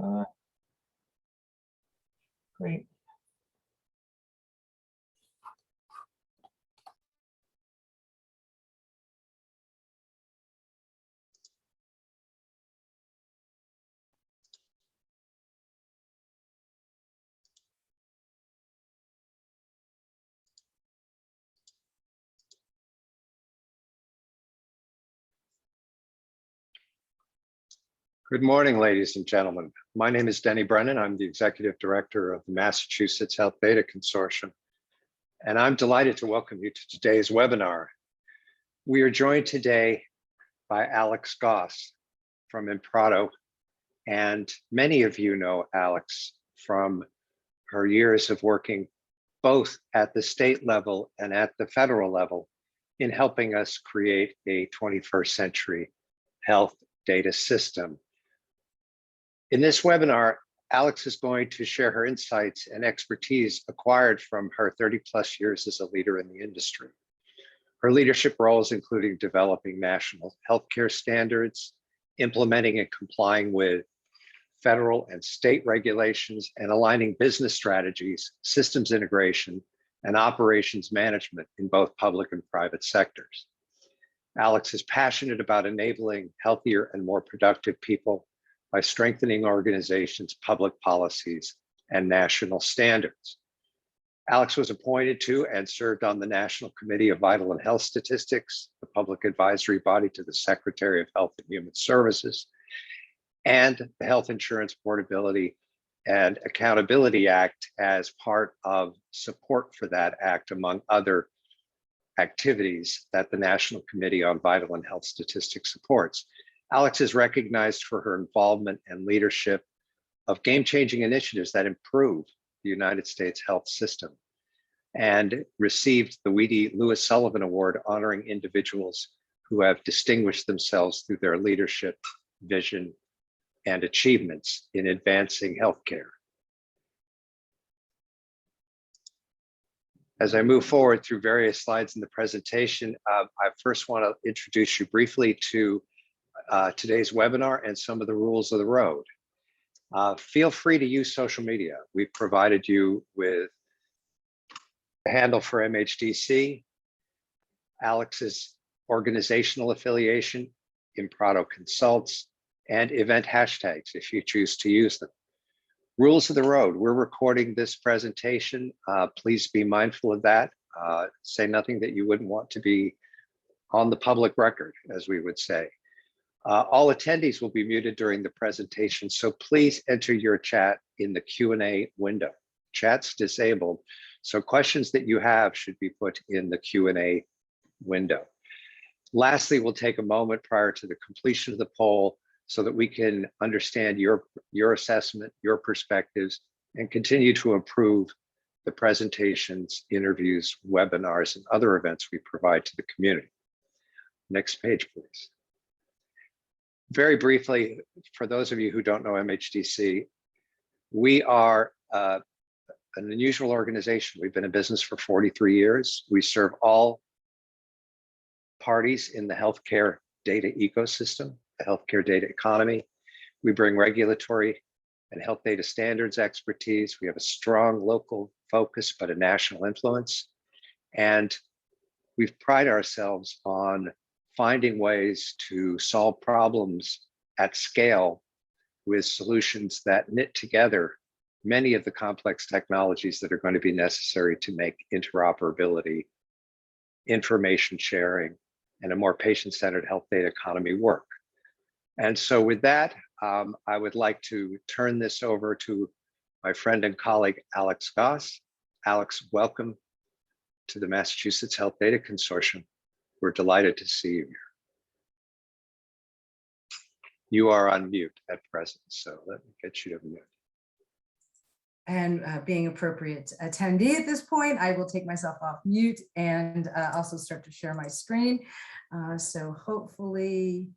Uh, Great. Good morning, ladies and gentlemen. My name is Denny Brennan. I'm the Executive Director of the Massachusetts Health Data Consortium, and I'm delighted to welcome you to today's webinar. We are joined today by Alix Goss from Imprado, and many of you know Alix from her years of working both at the state level and at the federal level in helping us create a 21st century health data system. In this webinar, Alix is going to share her insights and expertise acquired from her 30+ years as a leader in the industry. Her leadership roles including developing national healthcare standards, implementing and complying with federal and state regulations, and aligning business strategies, systems integration, and operations management in both public and private sectors. Alix is passionate about enabling healthier and more productive people by strengthening organizations' public policies and national standards. Alix was appointed to and served on the National Committee of Vital and Health Statistics, the public advisory body to the Secretary of Health and Human Services, and the Health Insurance Portability and Accountability Act as part of support for that act, among other activities that the National Committee on Vital and Health Statistics supports. Alix is recognized for her involvement and leadership of game-changing initiatives that improve the United States health system, and received the Weedy Lewis Sullivan Award honoring individuals who have distinguished themselves through their leadership, vision, and achievements in advancing healthcare. As I move forward through various slides in the presentation, I first want to introduce you briefly to today's webinar and some of the rules of the road. Feel free to use social media. We've provided you with a handle for MHDC, Alix's organizational affiliation, Imprado Consults, and event hashtags if you choose to use them. Rules of the road. We're recording this presentation. Please be mindful of that. Say nothing that you wouldn't want to be on the public record, as we would say. All attendees will be muted during the presentation, so please enter your chat in the Q&A window. Chat's disabled, so questions that you have should be put in the Q&A window. Lastly, we'll take a moment prior to the completion of the poll so that we can understand your assessment, your perspectives, and continue to improve the presentations, interviews, webinars, and other events we provide to the community. Next page, please. Very briefly, for those of you who don't know MHDC, we are an unusual organization. We've been in business for 43 years. We serve all parties in the healthcare data ecosystem, the healthcare data economy. We bring regulatory and health data standards expertise. We have a strong local focus, but a national influence. And we've prided ourselves on finding ways to solve problems at scale with solutions that knit together many of the complex technologies that are going to be necessary to make interoperability, information sharing, and a more patient-centered health data economy work. And so with that, I would like to turn this over to my friend and colleague, Alix Goss. Alix, welcome to the Massachusetts Health Data Consortium. We're delighted to see you here. You are on mute at present, so let me get you to mute. And being appropriate attendee at this point, I will take myself off mute and also start to share my screen. So hopefully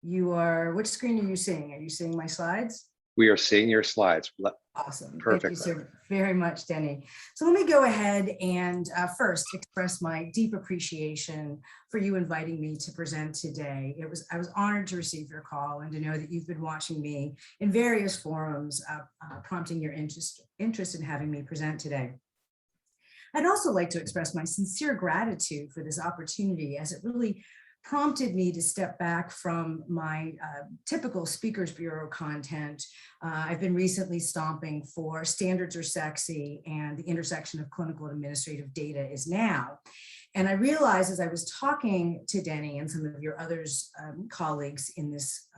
you are, which screen are you seeing? Are you seeing my slides? We are seeing your slides. Awesome. Perfectly. Thank you so very much, Denny. So let me go ahead and first express my deep appreciation for you inviting me to present today. I was honored to receive your call and to know that you've been watching me in various forums, prompting your interest in having me present today. I'd also like to express my sincere gratitude for this opportunity, as it really prompted me to step back from my typical Speakers Bureau content. I've been recently stomping for Standards Are Sexy and the intersection of clinical and administrative data is now. And I realized as I was talking to Denny and some of your others colleagues in this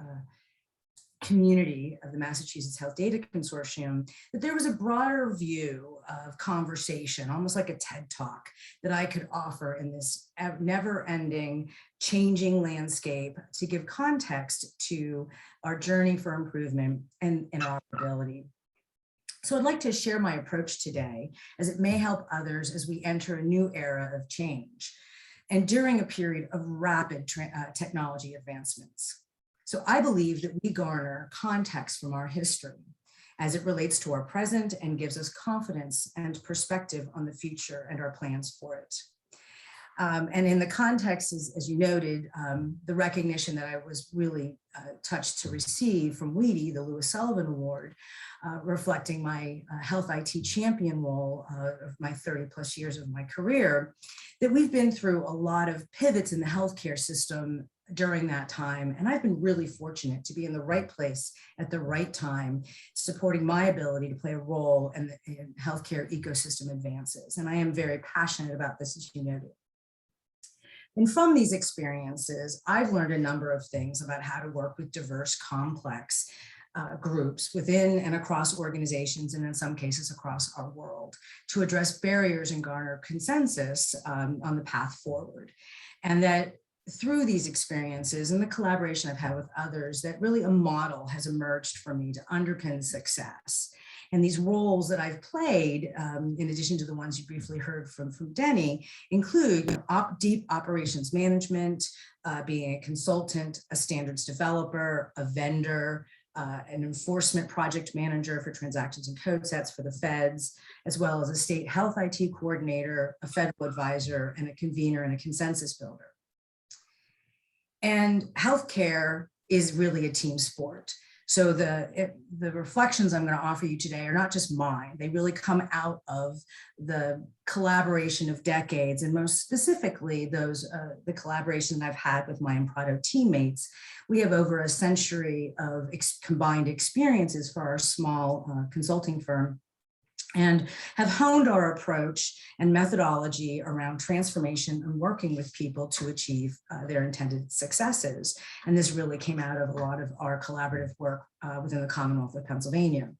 community of the Massachusetts Health Data Consortium, that there was a broader view of conversation, almost like a TED Talk, that I could offer in this never-ending, changing landscape to give context to our journey for improvement and interoperability. So I'd like to share my approach today, as it may help others as we enter a new era of change and during a period of rapid technology advancements. So I believe that we garner context from our history as it relates to our present and gives us confidence and perspective on the future and our plans for it. And in the context, as you noted, the recognition that I was really touched to receive from WEDI, the Lewis Sullivan Award, reflecting my health IT champion role of my 30+ years of my career, that we've been through a lot of pivots in the healthcare system during that time. And I've been really fortunate to be in the right place at the right time, supporting my ability to play a role in the healthcare ecosystem advances. And I am very passionate about this, as you noted. And from these experiences, I've learned a number of things about how to work with diverse, complex groups within and across organizations, and in some cases across our world, to address barriers and garner consensus on the path forward. And that through these experiences and the collaboration I've had with others, that really a model has emerged for me to underpin success. And these roles that I've played, in addition to the ones you briefly heard from Denny, include deep operations management, being a consultant, a standards developer, a vendor, an enforcement project manager for transactions and code sets for the feds, as well as a state health IT coordinator, a federal advisor, and a convener and a consensus builder. And healthcare is really a team sport. So the reflections I'm going to offer you today are not just mine. They really come out of the collaboration of decades, and most specifically the collaboration that I've had with my Imprado teammates. We have over a century of combined experiences for our small consulting firm, and have honed our approach and methodology around transformation and working with people to achieve their intended successes. And this really came out of a lot of our collaborative work within the Commonwealth of Pennsylvania.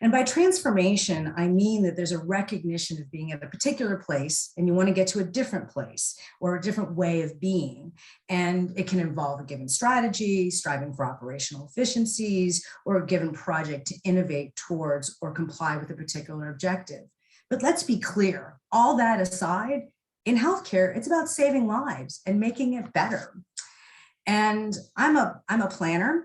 And by transformation, I mean that there's a recognition of being at a particular place and you want to get to a different place or a different way of being. And it can involve a given strategy, striving for operational efficiencies, or a given project to innovate towards or comply with a particular objective. But let's be clear, all that aside, in healthcare, it's about saving lives and making it better. And I'm a planner.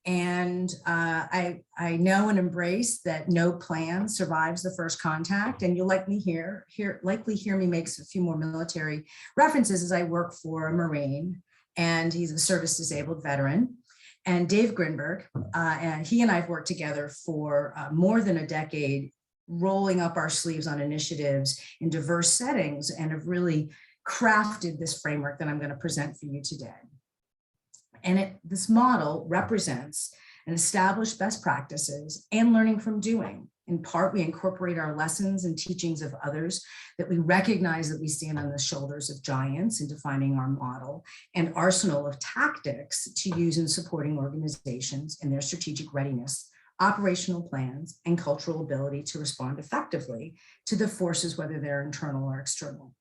And I know and embrace that no plan survives the first contact. And you'll likely hear me make a few more military references, as I work for a Marine, and he's a service disabled veteran. And Dave Grinberg, and he and I have worked together for more than a decade, rolling up our sleeves on initiatives in diverse settings, and have really crafted this framework that I'm going to present for you today. And this model represents and established best practices and learning from doing. In part, we incorporate our lessons and teachings of others, that we recognize that we stand on the shoulders of giants in defining our model and arsenal of tactics to use in supporting organizations in their strategic readiness, operational plans, and cultural ability to respond effectively to the forces, whether they're internal or external.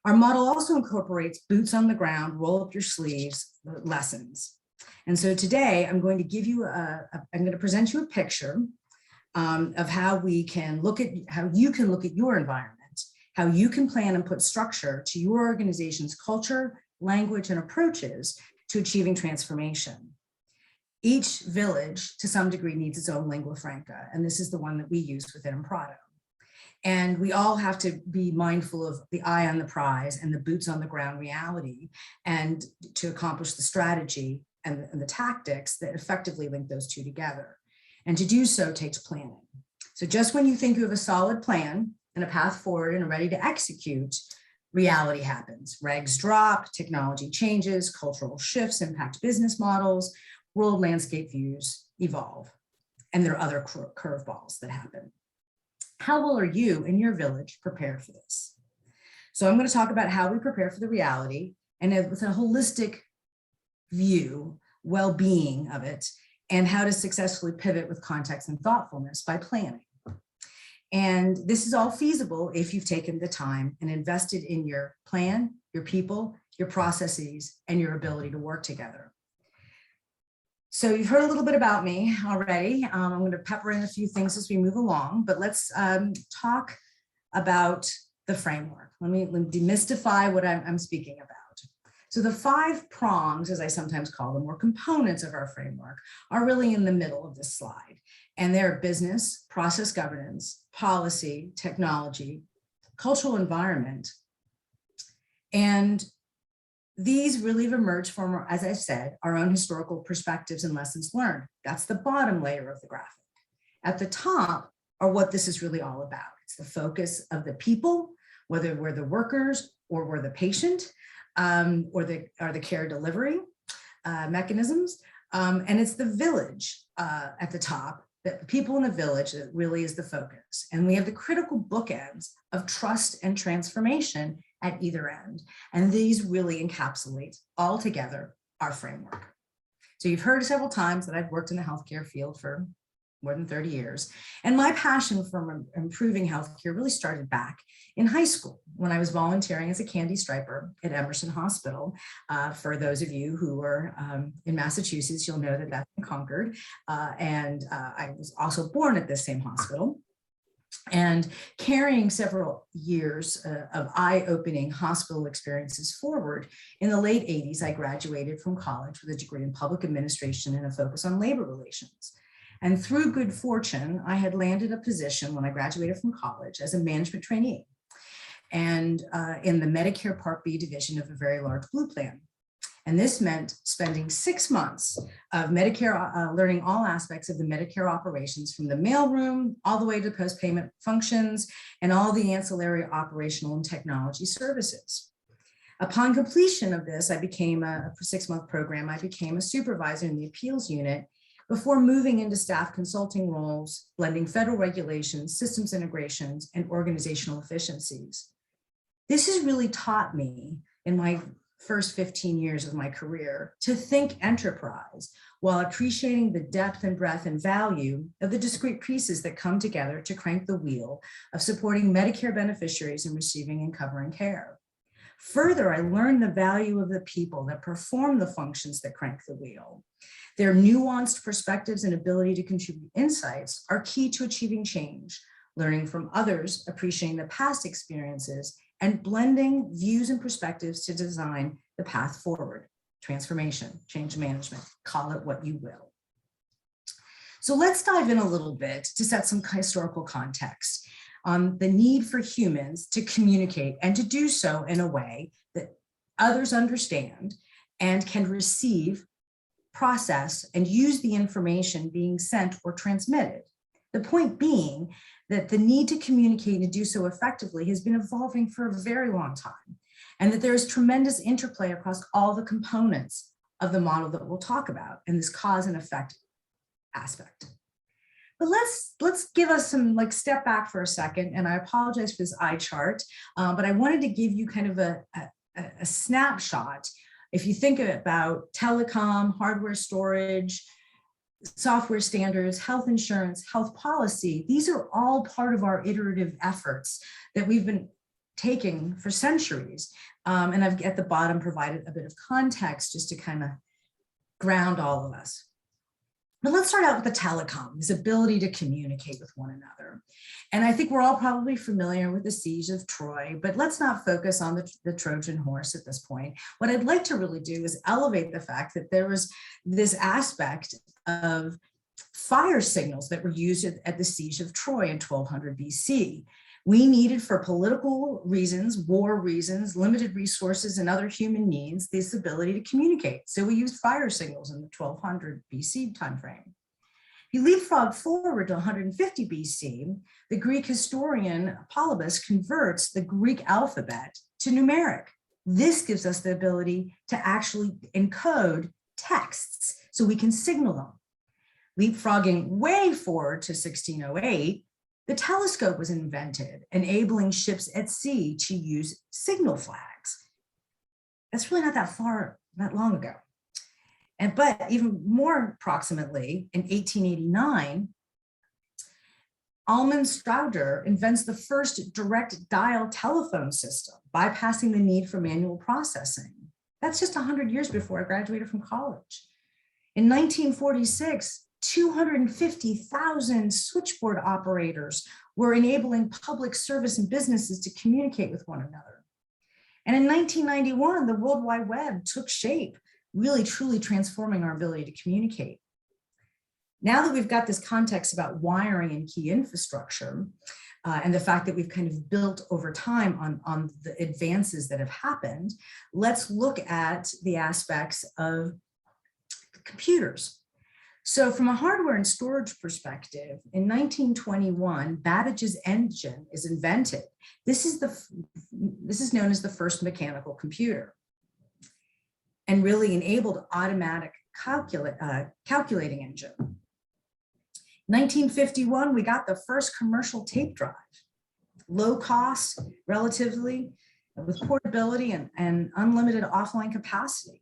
Our model also incorporates boots on the ground, roll up your sleeves lessons. And so today I'm going to give you I'm going to present you a picture of how you can look at your environment, how you can plan and put structure to your organization's culture, language, and approaches to achieving transformation. Each village, to some degree, needs its own lingua franca, and this is the one that we use within Imprado. And we all have to be mindful of the eye on the prize and the boots on the ground reality, and to accomplish the strategy and the tactics that effectively link those two together. And to do so takes planning. So just when you think you have a solid plan and a path forward and are ready to execute, reality happens. Regs drop, technology changes, cultural shifts impact business models, world landscape views evolve, and there are other curveballs that happen. How well are you and your village prepared for this? So I'm going to talk about how we prepare for the reality, and with a holistic view, well-being of it, and how to successfully pivot with context and thoughtfulness by planning. And this is all feasible if you've taken the time and invested in your plan, your people, your processes, and your ability to work together. So you've heard a little bit about me already. I'm going to pepper in a few things as we move along, but let's talk about the framework. Let me demystify what I'm speaking about. So the 5 prongs, as I sometimes call them, or components of our framework, are really in the middle of this slide. And they're business, process governance, policy, technology, cultural environment. And these really have emerged from, as I said, our own historical perspectives and lessons learned. That's the bottom layer of the graphic. At the top are what this is really all about. It's the focus of the people, whether we're the workers or we're the patient, or the care delivery mechanisms. And it's the village at the top, that the people in the village that really is the focus. And we have the critical bookends of trust and transformation at either end. And these really encapsulate altogether our framework. So you've heard several times that I've worked in the healthcare field for more than 30 years. And my passion for improving healthcare really started back in high school when I was volunteering as a candy striper at Emerson Hospital. For those of you who are in Massachusetts, you'll know that that's in Concord. And I was also born at this same hospital. And carrying several years of eye-opening hospital experiences forward, in the late 80s, I graduated from college with a degree in public administration and a focus on labor relations. And through good fortune, I had landed a position when I graduated from college as a management trainee, and in the Medicare Part B division of a very large Blue plan. And this meant spending 6 months of Medicare, learning all aspects of the Medicare operations, from the mailroom all the way to post-payment functions and all the ancillary operational and technology services. Upon completion of this, I became a 6-month program. I became a supervisor in the appeals unit before moving into staff consulting roles, blending federal regulations, systems integrations, and organizational efficiencies. This has really taught me in my first 15 years of my career to think enterprise while appreciating the depth and breadth and value of the discrete pieces that come together to crank the wheel of supporting Medicare beneficiaries in receiving and covering care. Further, I learned the value of the people that perform the functions that crank the wheel. Their nuanced perspectives and ability to contribute insights are key to achieving change, learning from others, appreciating the past experiences, and blending views and perspectives to design the path forward. Transformation, change management, call it what you will. So let's dive in a little bit to set some historical context on the need for humans to communicate and to do so in a way that others understand and can receive, process, and use the information being sent or transmitted. The point being that the need to communicate and do so effectively has been evolving for a very long time, and that there is tremendous interplay across all the components of the model that we'll talk about in this cause and effect aspect. But let's give us some step back for a second, and I apologize for this eye chart, but I wanted to give you kind of a snapshot. If you think about telecom, hardware storage, software standards, health insurance, health policy, these are all part of our iterative efforts that we've been taking for centuries. And I've at the bottom provided a bit of context just to kind of ground all of us. But let's start out with the telecom, this ability to communicate with one another. And I think we're all probably familiar with the siege of Troy, but let's not focus on the Trojan horse at this point. What I'd like to really do is elevate the fact that there was this aspect of fire signals that were used at the siege of Troy in 1200 BC. We needed, for political reasons, war reasons, limited resources, and other human needs, this ability to communicate. So we used fire signals in the 1200 BC timeframe. If you leapfrog forward to 150 BC, the Greek historian Polybus converts the Greek alphabet to numeric. This gives us the ability to actually encode texts so we can signal them. Leapfrogging way forward to 1608, the telescope was invented, enabling ships at sea to use signal flags. That's really not that long ago. But even more approximately, in 1889, Alman Stauder invents the first direct dial telephone system, bypassing the need for manual processing. That's just 100 years before I graduated from college. In 1946, 250,000 switchboard operators were enabling public service and businesses to communicate with one another. And in 1991, the World Wide Web took shape, really truly transforming our ability to communicate. Now that we've got this context about wiring and key infrastructure, and the fact that we've kind of built over time on the advances that have happened, let's look at the aspects of computers. So from a hardware and storage perspective, in 1921, Babbage's engine is invented. This is known as the first mechanical computer, and really enabled automatic calculating engine. 1951, we got the first commercial tape drive, low cost, relatively, with portability and unlimited offline capacity.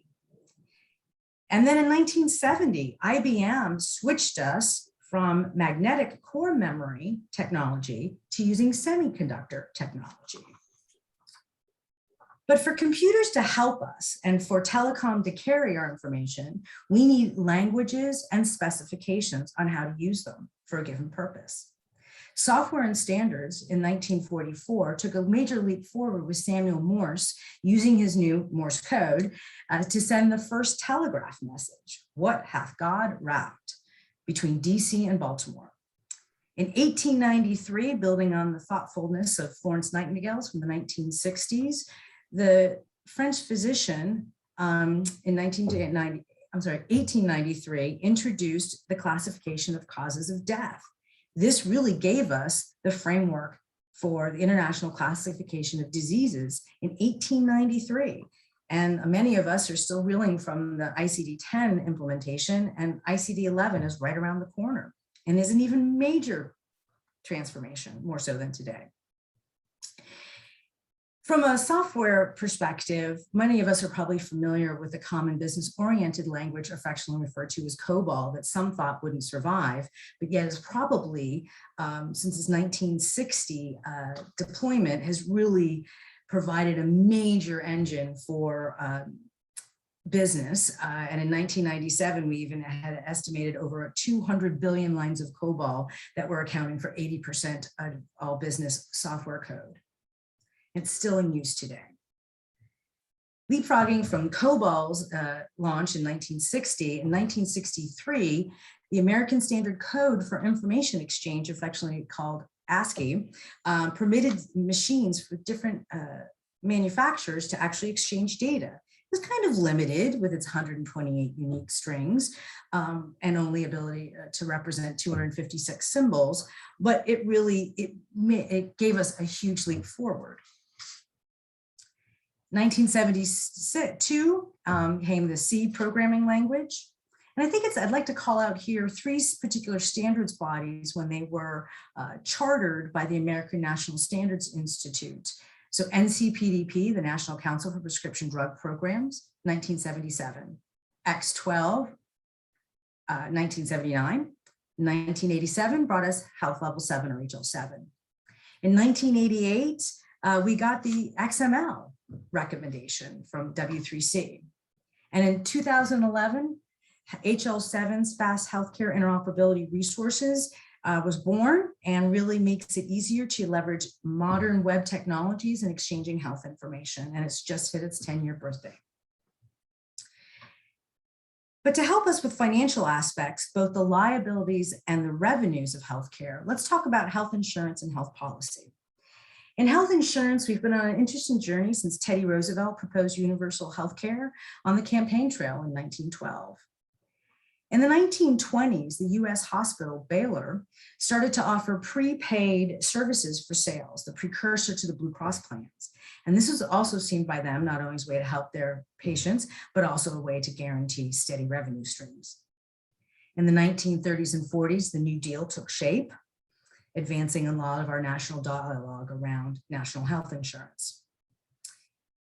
And then in 1970, IBM switched us from magnetic core memory technology to using semiconductor technology. But for computers to help us and for telecom to carry our information, we need languages and specifications on how to use them for a given purpose. Software and Standards in 1944 took a major leap forward with Samuel Morse using his new Morse code to send the first telegraph message, "What hath God wrought?" between DC and Baltimore. In 1893, building on the thoughtfulness of Florence Nightingale's from the 1960s, the French physician in 1893 introduced the classification of causes of death. This really gave us the framework for the International Classification of Diseases in 1893. And many of us are still reeling from the ICD-10 implementation, and ICD-11 is right around the corner and is an even major transformation, more so than today. From a software perspective, many of us are probably familiar with the common business-oriented language affectionately referred to as COBOL that some thought wouldn't survive, but yet is probably, since its 1960 deployment, has really provided a major engine for business. And in 1997, we even had estimated over 200 billion lines of COBOL that were accounting for 80% of all business software code. It's still in use today. Leapfrogging from COBOL's launch in 1960, in 1963, the American Standard Code for Information Exchange, affectionately called ASCII, permitted machines for different manufacturers to actually exchange data. It was kind of limited with its 128 unique strings and only ability to represent 256 symbols, but it really, it gave us a huge leap forward. 1972 came the C programming language. And I think I'd like to call out here three particular standards bodies when they were chartered by the American National Standards Institute. So NCPDP, the National Council for Prescription Drug Programs, 1977. X12, 1979. 1987 brought us Health Level 7 or HL7. In 1988, we got the XML recommendation from W3C. And in 2011, HL7's Fast Healthcare Interoperability Resources was born and really makes it easier to leverage modern web technologies in exchanging health information. And it's just hit its 10-year birthday. But to help us with financial aspects, both the liabilities and the revenues of healthcare, let's talk about health insurance and health policy. In health insurance, we've been on an interesting journey since Teddy Roosevelt proposed universal healthcare on the campaign trail in 1912. In the 1920s, the US hospital, Baylor, started to offer prepaid services for sales, the precursor to the Blue Cross plans. And this was also seen by them not only as a way to help their patients, but also a way to guarantee steady revenue streams. In the 1930s and 40s, the New Deal took shape, advancing a lot of our national dialogue around national health insurance.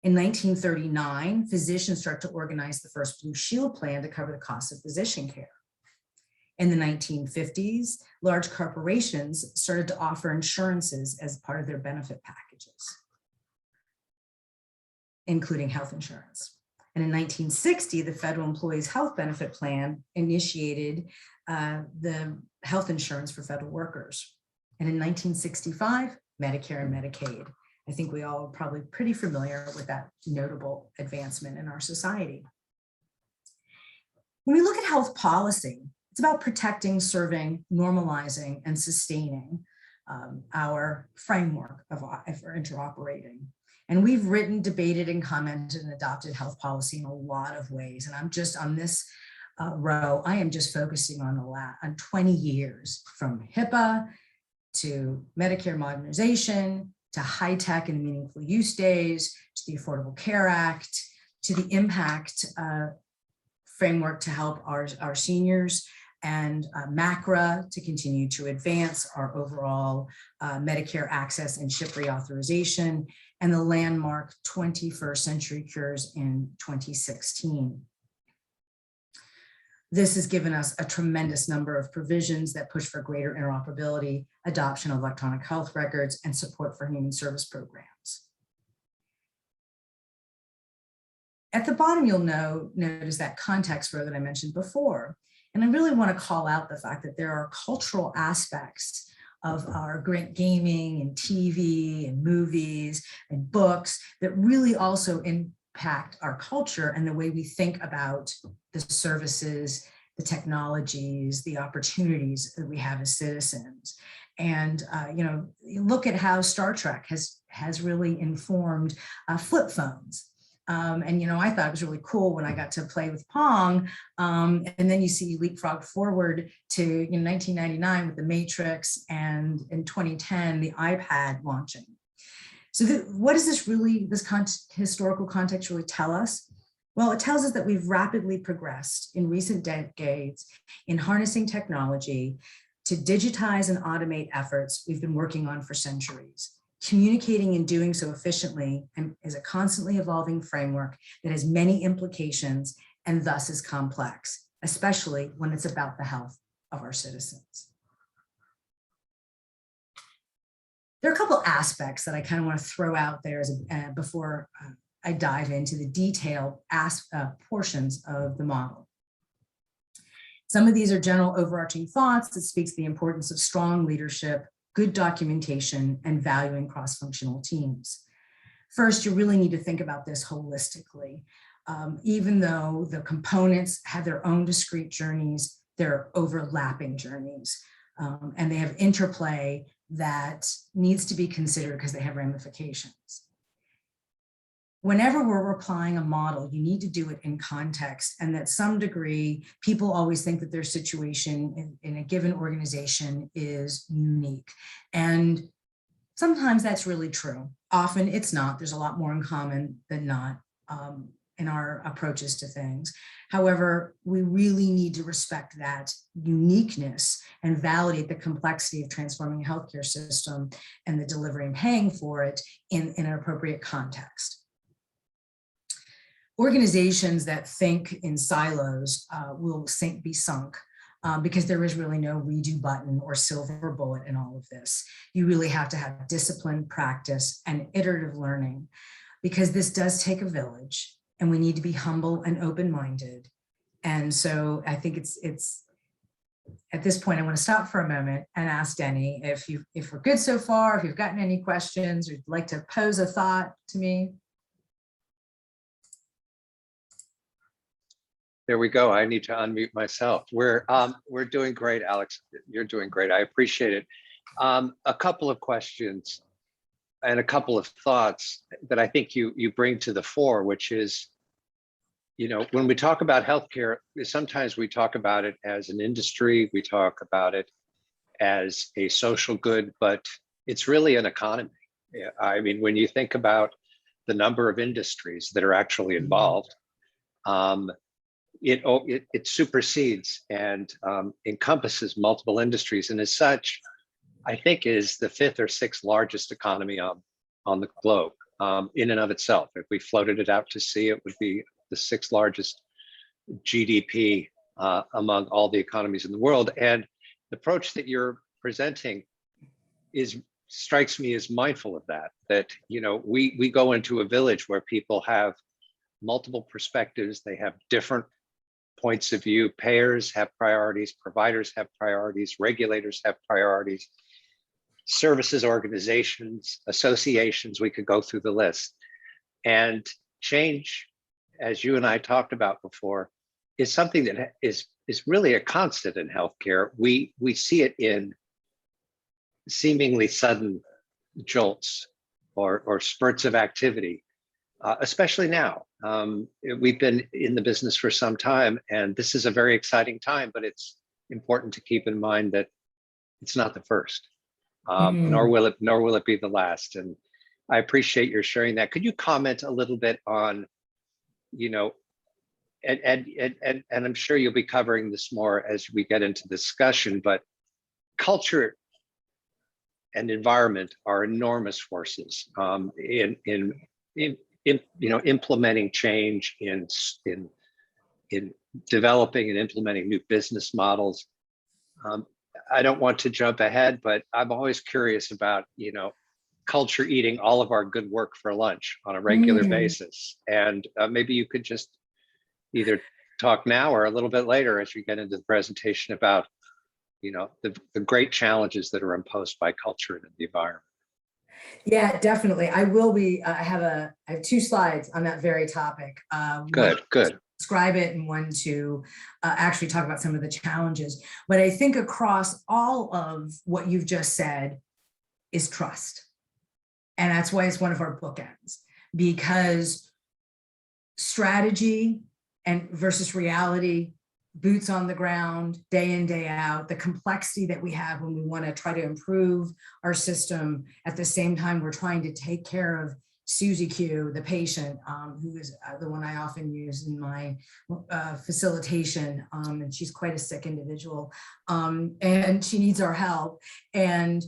In 1939, physicians started to organize the first Blue Shield plan to cover the cost of physician care. In the 1950s, large corporations started to offer insurances as part of their benefit packages, including health insurance. And in 1960, the Federal Employees Health Benefit Plan initiated the health insurance for federal workers. And in 1965, Medicare and Medicaid. I think we all are probably pretty familiar with that notable advancement in our society. When we look at health policy, it's about protecting, serving, normalizing, and sustaining our framework for interoperating. And we've written, debated, and commented and adopted health policy in a lot of ways. And I'm just on this row, I am just focusing on on 20 years, from HIPAA to Medicare modernization, to high tech and meaningful use days, to the Affordable Care Act, to the impact framework to help our seniors, and MACRA to continue to advance our overall Medicare access and SHIP reauthorization, and the landmark 21st Century Cures in 2016. This has given us a tremendous number of provisions that push for greater interoperability, adoption of electronic health records, and support for human service programs. At the bottom, you'll notice that context row that I mentioned before. And I really want to call out the fact that there are cultural aspects of our great gaming and TV and movies and books that really also impact our culture and the way we think about the services, the technologies, the opportunities that we have as citizens. And you look at how Star Trek has really informed flip phones. And I thought it was really cool when I got to play with Pong. And then you see leapfrog forward to 1999 with the Matrix, and in 2010 the iPad launching. So what does this historical context really tell us? Well, it tells us that we've rapidly progressed in recent decades in harnessing technology to digitize and automate efforts we've been working on for centuries. Communicating and doing so efficiently is a constantly evolving framework that has many implications and thus is complex, especially when it's about the health of our citizens. There are a couple aspects that I kind of want to throw out there before I dive into the detailed portions of the model. Some of these are general overarching thoughts that speaks to the importance of strong leadership, good documentation, and valuing cross-functional teams. First, you really need to think about this holistically. Even though the components have their own discrete journeys, they're overlapping journeys, and they have interplay that needs to be considered because they have ramifications. Whenever we're applying a model, you need to do it in context, and that some degree, people always think that their situation in a given organization is unique. And sometimes that's really true. Often it's not. There's a lot more in common than not in our approaches to things. However, we really need to respect that uniqueness and validate the complexity of transforming a healthcare system and the delivery and paying for it in an appropriate context. Organizations that think in silos will be sunk because there is really no redo button or silver bullet in all of this. You really have to have discipline, practice, and iterative learning, because this does take a village, and we need to be humble and open-minded And so I think it's at this point, I want to stop for a moment and ask Denny if we're good so far, if you've gotten any questions or you'd like to pose a thought to me. There we go. I need to unmute myself. We're doing great, Alex. You're doing great. I appreciate it. A couple of questions and a couple of thoughts that I think you bring to the fore, which is, when we talk about healthcare, sometimes we talk about it as an industry, we talk about it as a social good, but it's really an economy. Yeah, I mean, when you think about the number of industries that are actually involved, it supersedes and encompasses multiple industries, and as such, I think is the 5th or 6th largest economy on the globe in and of itself. If we floated it out to sea, it would be the 6th largest GDP among all the economies in the world. And the approach that you're presenting strikes me as mindful of that. That we go into a village where people have multiple perspectives, they have different points of view. Payers have priorities, providers have priorities, regulators have priorities, services organizations, associations, we could go through the list. And change, as you and I talked about before, is something that is really a constant in healthcare. We see it in seemingly sudden jolts or spurts of activity, especially now. We've been in the business for some time, and this is a very exciting time, but it's important to keep in mind that it's not the first, nor will it be the last. And I appreciate your sharing that. Could you comment a little bit on, and I'm sure you'll be covering this more as we get into discussion, but culture and environment are enormous forces in implementing change, in developing and implementing new business models. I don't want to jump ahead, but I'm always curious about culture eating all of our good work for lunch on a regular basis. And maybe you could just either talk now or a little bit later as we get into the presentation about the great challenges that are imposed by culture and the environment. Yeah, definitely. I will be. I have 2 slides on that very topic. Good. Describe it, and one to actually talk about some of the challenges. But I think across all of what you've just said is trust. And that's why it's one of our bookends, because strategy and versus reality, boots on the ground, day in, day out, the complexity that we have when we want to try to improve our system. At the same time, we're trying to take care of Susie Q, the patient, who is the one I often use in my facilitation. And she's quite a sick individual, and she needs our help. And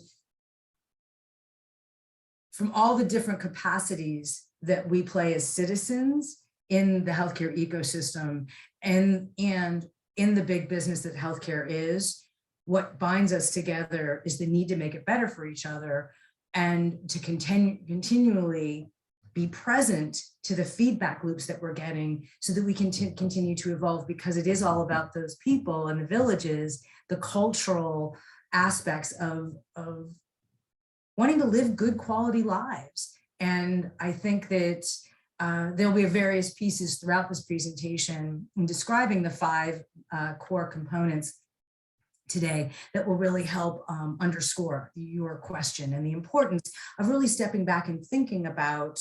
from all the different capacities that we play as citizens in the healthcare ecosystem and in the big business that healthcare is, what binds us together is the need to make it better for each other and to continually be present to the feedback loops that we're getting so that we can continue to evolve, because it is all about those people and the villages, the cultural aspects of wanting to live good quality lives. And I think that there'll be various pieces throughout this presentation in describing the 5 core components today that will really help underscore your question and the importance of really stepping back and thinking about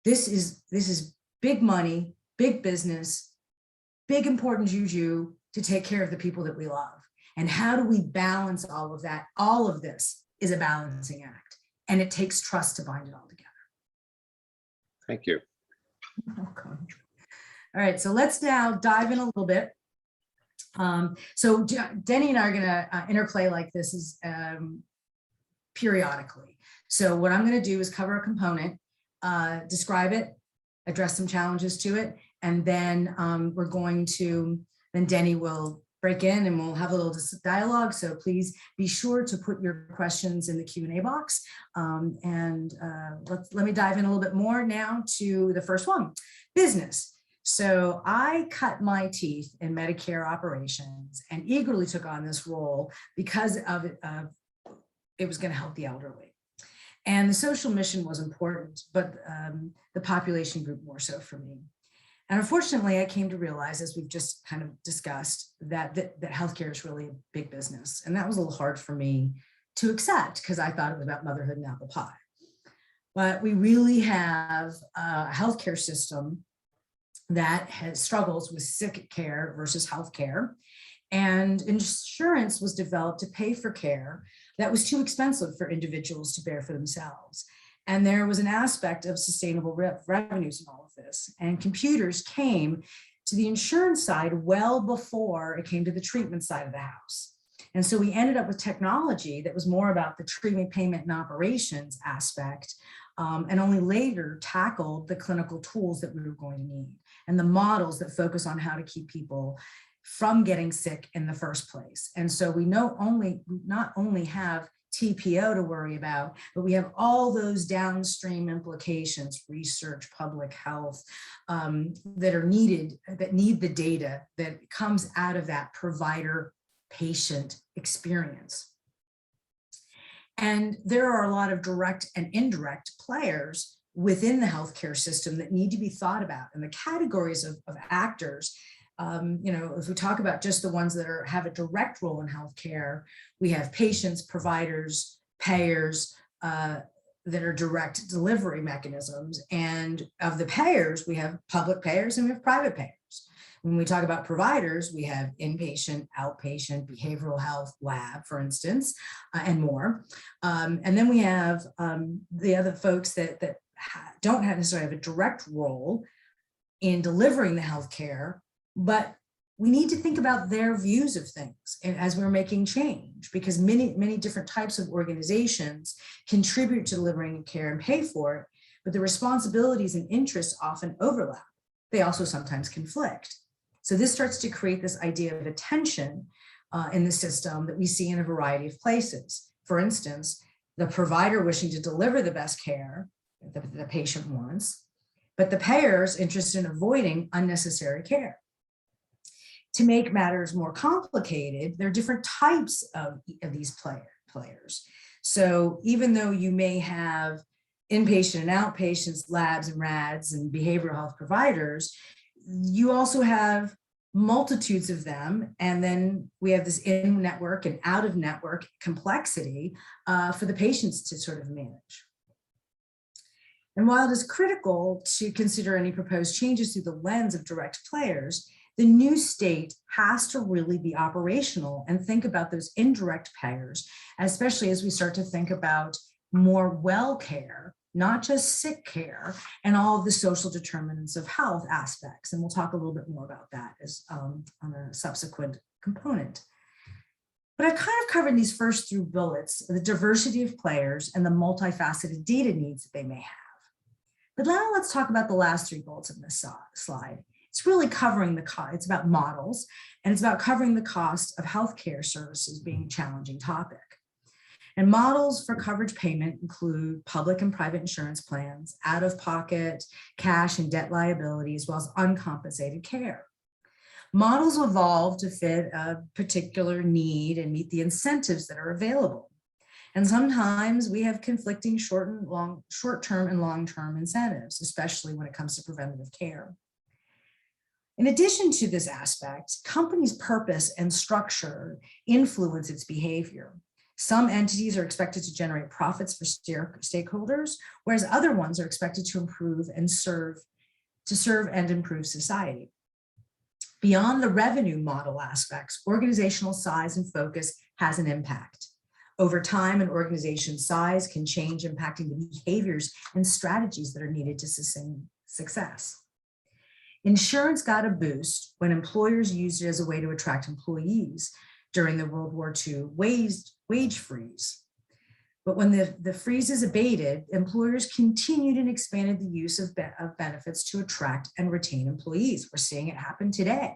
this is big money, big business, big important juju to take care of the people that we love. And how do we balance all of that? All of this is a balancing act, and it takes trust to bind it all together. Thank you. Welcome. All right, so let's now dive in a little bit. So Denny and I are going to interplay like this is periodically. So what I'm going to do is cover a component, describe it, address some challenges to it, and then then Denny will break in and we'll have a little dialogue. So please be sure to put your questions in the Q&A box. Let me dive in a little bit more now to the first one, business. So I cut my teeth in Medicare operations and eagerly took on this role because of it was going to help the elderly. And the social mission was important, but the population group more so for me. And unfortunately, I came to realize, as we've just kind of discussed, that healthcare is really a big business. And that was a little hard for me to accept because I thought it was about motherhood and apple pie. But we really have a healthcare system that has struggles with sick care versus healthcare. And insurance was developed to pay for care that was too expensive for individuals to bear for themselves. And there was an aspect of sustainable revenues in all of this. And computers came to the insurance side well before it came to the treatment side of the house. And so we ended up with technology that was more about the treatment, payment, and operations aspect, and only later tackled the clinical tools that we were going to need and the models that focus on how to keep people from getting sick in the first place. And so we not only have TPO to worry about, but we have all those downstream implications, research, public health, that are needed, that need the data that comes out of that provider-patient experience. And there are a lot of direct and indirect players within the healthcare system that need to be thought about. And the categories of actors, if we talk about just the ones that have a direct role in healthcare, we have patients, providers, payers that are direct delivery mechanisms. And of the payers, we have public payers and we have private payers. When we talk about providers, we have inpatient, outpatient, behavioral health, lab, for instance, and more. And then we have the other folks that don't necessarily have a direct role in delivering the healthcare, but we need to think about their views of things as we're making change, because many different types of organizations contribute to delivering care and pay for it, but the responsibilities and interests often overlap. They also sometimes conflict. So this starts to create this idea of a tension in the system that we see in a variety of places. For instance, the provider wishing to deliver the best care that the patient wants, but the payers interested in avoiding unnecessary care. To make matters more complicated, there are different types of these players. So even though you may have inpatient and outpatients, labs and RADs and behavioral health providers, you also have multitudes of them. And then we have this in-network and out-of-network complexity for the patients to sort of manage. And while it is critical to consider any proposed changes through the lens of direct players, the new state has to really be operational and think about those indirect payers, especially as we start to think about more well care, not just sick care, and all of the social determinants of health aspects. And we'll talk a little bit more about that as on a subsequent component. But I've kind of covered these first three bullets, the diversity of players and the multifaceted data needs that they may have. But now let's talk about the last three bullets in this slide. It's really covering the cost. It's about models, and it's about covering the cost of healthcare services being a challenging topic. And models for coverage payment include public and private insurance plans, out-of-pocket, cash and debt liability, as well as uncompensated care. Models evolve to fit a particular need and meet the incentives that are available. And sometimes we have conflicting short-term and long-term incentives, especially when it comes to preventative care. In addition to this aspect, companies' purpose and structure influence its behavior. Some entities are expected to generate profits for stakeholders, whereas other ones are expected to improve and serve and improve society. Beyond the revenue model aspects, organizational size and focus has an impact. Over time, an organization's size can change, impacting the behaviors and strategies that are needed to sustain success. Insurance got a boost when employers used it as a way to attract employees during the World War II wage freeze. But when the freezes abated, employers continued and expanded the use of benefits to attract and retain employees. We're seeing it happen today.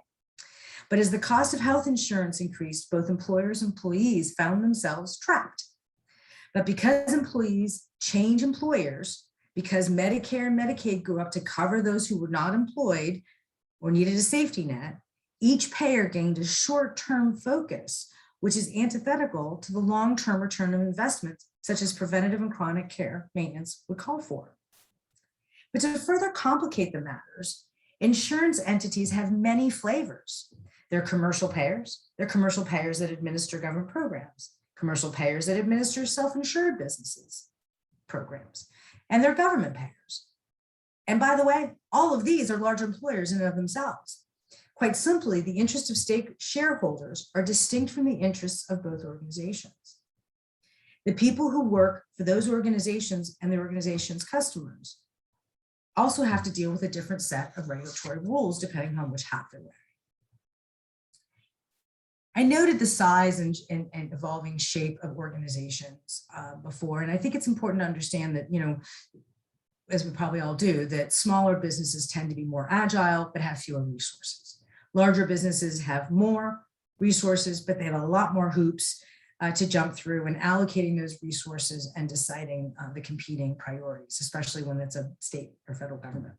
But as the cost of health insurance increased, both employers and employees found themselves trapped. But because employees change employers, because Medicare and Medicaid grew up to cover those who were not employed, or needed a safety net, each payer gained a short-term focus, which is antithetical to the long-term return of investments, such as preventative and chronic care maintenance would call for. But to further complicate the matters, insurance entities have many flavors. They're commercial payers that administer government programs, commercial payers that administer self-insured businesses programs, and they're government payers. And by the way, all of these are large employers in and of themselves. Quite simply, the interests of stake shareholders are distinct from the interests of both organizations. The people who work for those organizations and the organization's customers also have to deal with a different set of regulatory rules depending on which hat they're wearing. I noted the size and evolving shape of organizations before, and I think it's important to understand that, as we probably all do, that smaller businesses tend to be more agile but have fewer resources. Larger businesses have more resources, but they have a lot more hoops to jump through and allocating those resources and deciding the competing priorities, especially when it's a state or federal government.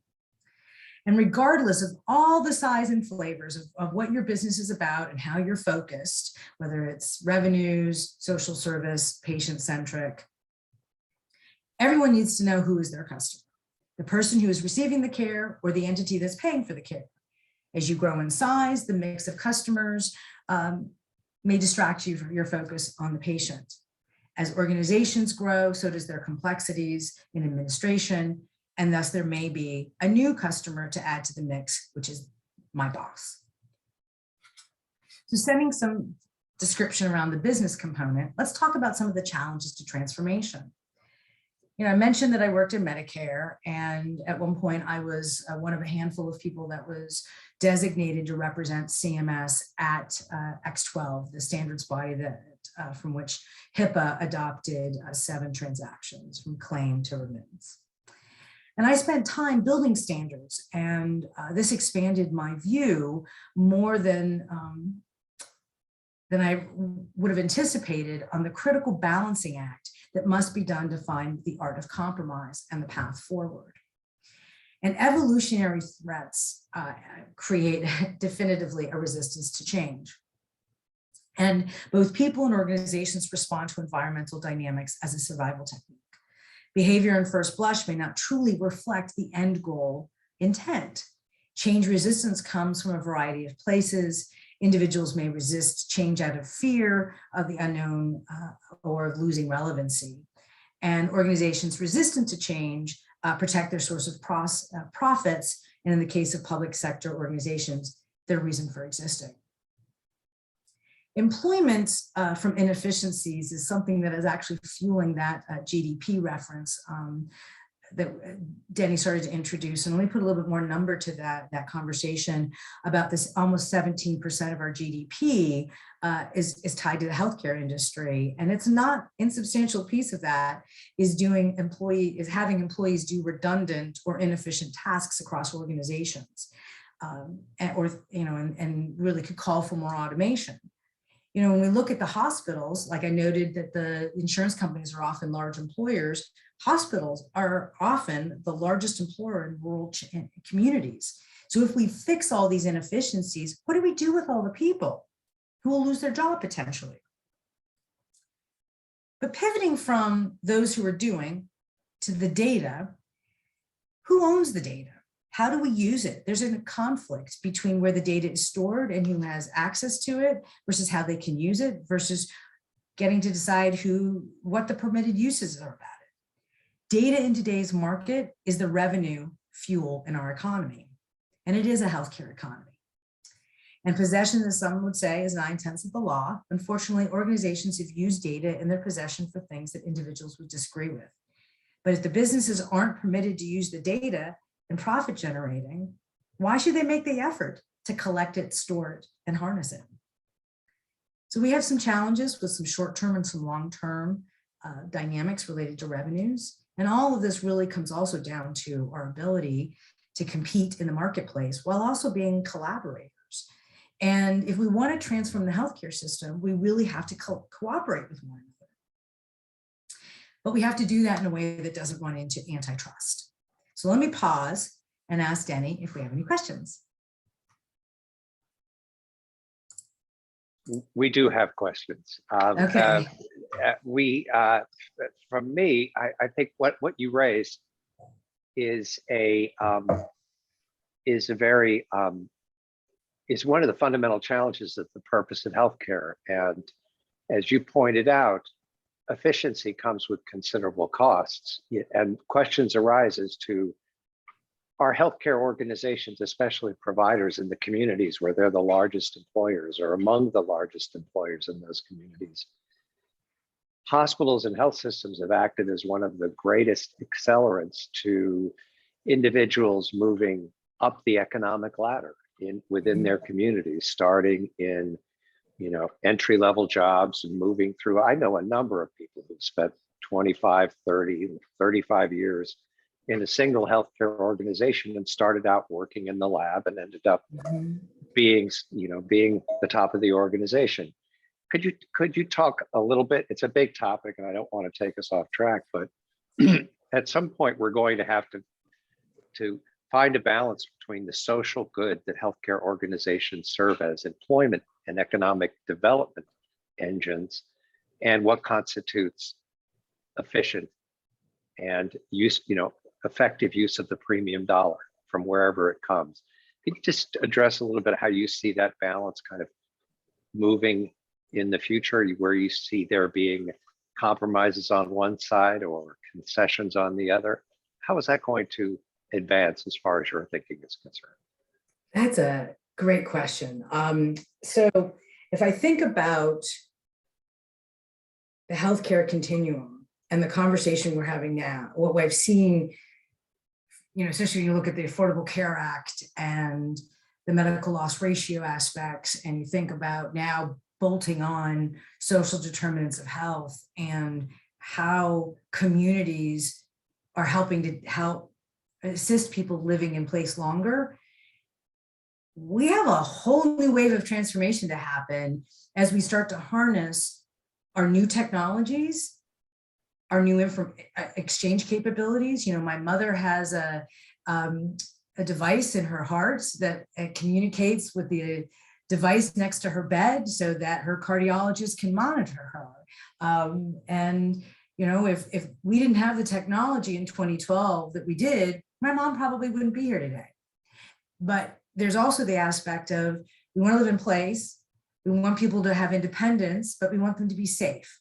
And regardless of all the size and flavors of what your business is about and how you're focused, whether it's revenues, social service, patient-centric, everyone needs to know who is their customer, the person who is receiving the care or the entity that's paying for the care. As you grow in size, the mix of customers may distract you from your focus on the patient. As organizations grow, so does their complexities in administration, and thus there may be a new customer to add to the mix, which is my boss. So setting some description around the business component, let's talk about some of the challenges to transformation. I mentioned that I worked in Medicare, and at one point I was one of a handful of people that was designated to represent CMS at X12, the standards body that from which HIPAA adopted 7 transactions from claim to remittance. And I spent time building standards, and this expanded my view more than I would have anticipated on the critical balancing act that must be done to find the art of compromise and the path forward. And evolutionary threats create definitively a resistance to change. And both people and organizations respond to environmental dynamics as a survival technique. Behavior in first blush may not truly reflect the end goal intent. Change resistance comes from a variety of places. Individuals may resist change out of fear of the unknown or of losing relevancy. And organizations resistant to change protect their source of profits. And in the case of public sector organizations, their reason for existing. Employment from inefficiencies is something that is actually fueling that GDP reference that Denny started to introduce. And let me put a little bit more number to that conversation about this. Almost 17% of our GDP is tied to the healthcare industry. And it's not insubstantial piece of that is having employees do redundant or inefficient tasks across organizations and really could call for more automation. When we look at the hospitals, like I noted that the insurance companies are often large employers, hospitals are often the largest employer in rural communities. So if we fix all these inefficiencies, what do we do with all the people who will lose their job potentially? But pivoting from those who are doing to the data, who owns the data? How do we use it? There's a conflict between where the data is stored and who has access to it versus how they can use it versus getting to decide what the permitted uses are about it. Data in today's market is the revenue fuel in our economy, and it is a healthcare economy. And possession, as some would say, is 9/10 of the law. Unfortunately, organizations have used data in their possession for things that individuals would disagree with. But if the businesses aren't permitted to use the data and profit generating, why should they make the effort to collect it, store it, and harness it? So we have some challenges with some short-term and some long-term dynamics related to revenues. And all of this really comes also down to our ability to compete in the marketplace while also being collaborators. And if we want to transform the healthcare system, we really have to cooperate with one another. But we have to do that in a way that doesn't run into antitrust. So let me pause and ask Denny if we have any questions. We do have questions. Okay. From me, I think what you raised is is one of the fundamental challenges of the purpose of healthcare. And as you pointed out, efficiency comes with considerable costs, and questions arise as to, are healthcare organizations, especially providers in the communities where they're the largest employers or among the largest employers in those communities. Hospitals and health systems have acted as one of the greatest accelerants to individuals moving up the economic ladder within their communities, starting in entry-level jobs and moving through. I know a number of people who've spent 25, 30, 35 years in a single healthcare organization and started out working in the lab and ended up being the top of the organization. Could you talk a little bit? It's a big topic and I don't want to take us off track, but at some point we're going to have to find a balance between the social good that healthcare organizations serve as employment and economic development engines, and what constitutes efficient and effective use of the premium dollar from wherever it comes. Can you just address a little bit how you see that balance kind of moving in the future, where you see there being compromises on one side or concessions on the other? How is that going to advance as far as your thinking is concerned? That's a great question. So if I think about the healthcare continuum and the conversation we're having now, what we've seen, especially when you look at the Affordable Care Act and the medical loss ratio aspects, and you think about now bolting on social determinants of health and how communities are helping to assist people living in place longer, we have a whole new wave of transformation to happen as we start to harness our new technologies, our new exchange capabilities. My mother has a device in her heart that communicates with the device next to her bed so that her cardiologist can monitor her. If we didn't have the technology in 2012 that we did, my mom probably wouldn't be here today. But there's also the aspect of, we want to live in place, we want people to have independence, but we want them to be safe.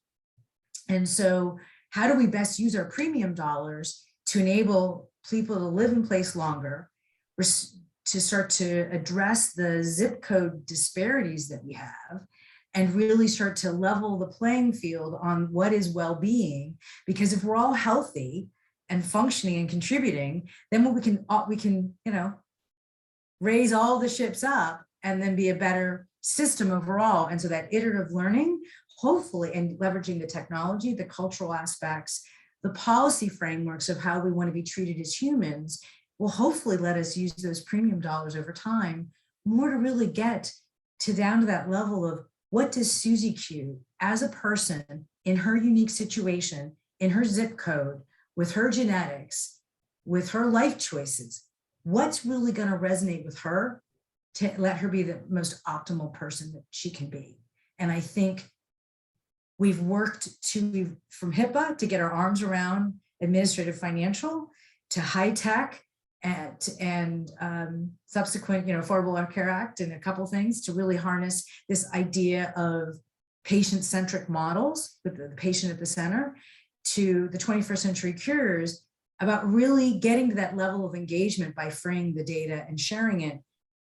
And so how do we best use our premium dollars to enable people to live in place longer, to start to address the zip code disparities that we have, and really start to level the playing field on what is well-being? Because if we're all healthy and functioning and contributing, then we can raise all the ships up and then be a better system overall. And so that iterative learning, hopefully, and leveraging the technology, the cultural aspects, the policy frameworks of how we want to be treated as humans, will hopefully let us use those premium dollars over time more to really get down to that level of, what does Susie Q as a person in her unique situation, in her zip code, with her genetics, with her life choices, what's really going to resonate with her to let her be the most optimal person that she can be? And I think we've worked from HIPAA to get our arms around administrative financial, to high tech, and subsequent, Affordable Care Act and a couple things to really harness this idea of patient-centric models with the patient at the center, to the 21st century cures, about really getting to that level of engagement by freeing the data and sharing it.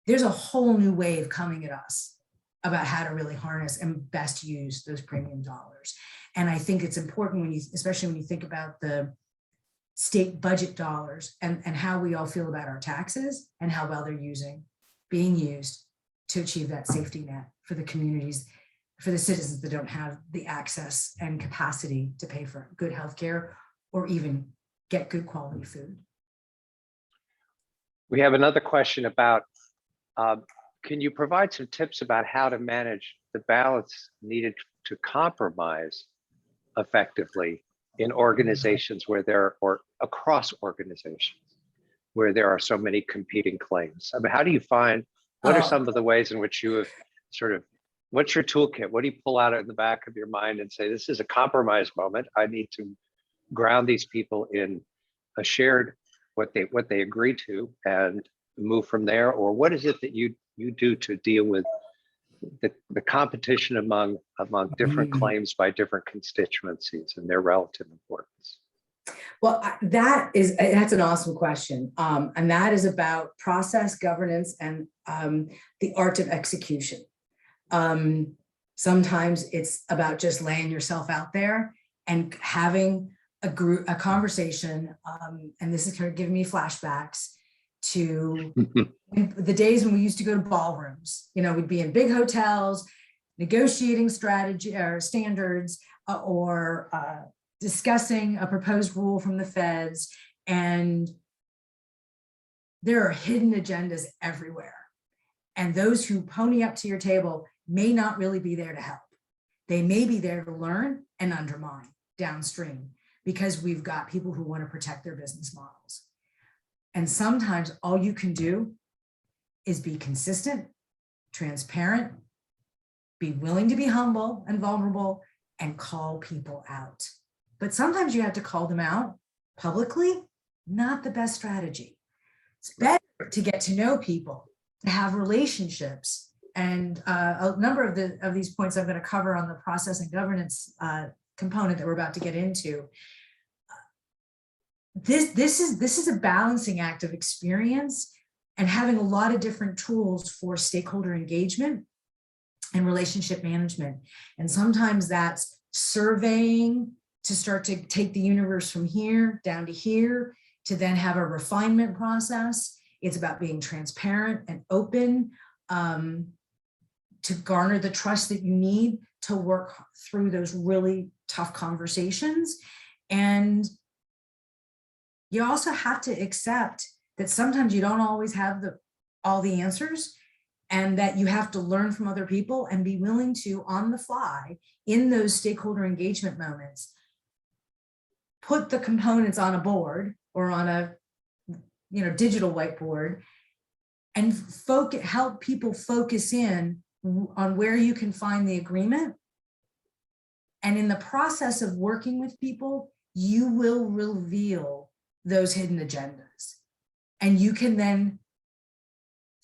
There's a whole new wave coming at us about how to really harness and best use those premium dollars. And I think it's important especially when you think about the state budget dollars and how we all feel about our taxes and how well they're being used to achieve that safety net for the communities, for the citizens that don't have the access and capacity to pay for good healthcare or even get good quality food. We have another question about, can you provide some tips about how to manage the balance needed to compromise effectively in organizations or across organizations where there are so many competing claims? I mean, how do you find, what are some of the ways in which you have sort of what's your toolkit? What do you pull out of the back of your mind and say, this is a compromise moment. I need to ground these people in a shared what they agree to and move from there? Or what is it that you do to deal with the competition among different claims by different constituencies and their relative importance? Well, that's an awesome question. And that is about process, governance, and the art of execution. Sometimes it's about just laying yourself out there and having a conversation. And this is kind of giving me flashbacks to the days when we used to go to ballrooms. You know, we'd be in big hotels, negotiating strategy or standards, or discussing a proposed rule from the feds, and there are hidden agendas everywhere. And those who pony up to your table may not really be there to help. They may be there to learn and undermine downstream, because we've got people who want to protect their business models. And sometimes all you can do is be consistent, transparent, be willing to be humble and vulnerable, and call people out. But sometimes you have to call them out publicly, not the best strategy. It's better to get to know people, to have relationships. And a number of these points I'm going to cover on the process and governance component that we're about to get into. This is a balancing act of experience and having a lot of different tools for stakeholder engagement and relationship management. And sometimes that's surveying to start to take the universe from here down to here, to then have a refinement process. It's about being transparent and open, to garner the trust that you need to work through those really tough conversations. And you also have to accept that sometimes you don't always have all the answers, and that you have to learn from other people and be willing to, on the fly, in those stakeholder engagement moments, put the components on a board or on a digital whiteboard and help people focus in on where you can find the agreement. And in the process of working with people, you will reveal those hidden agendas. And you can then,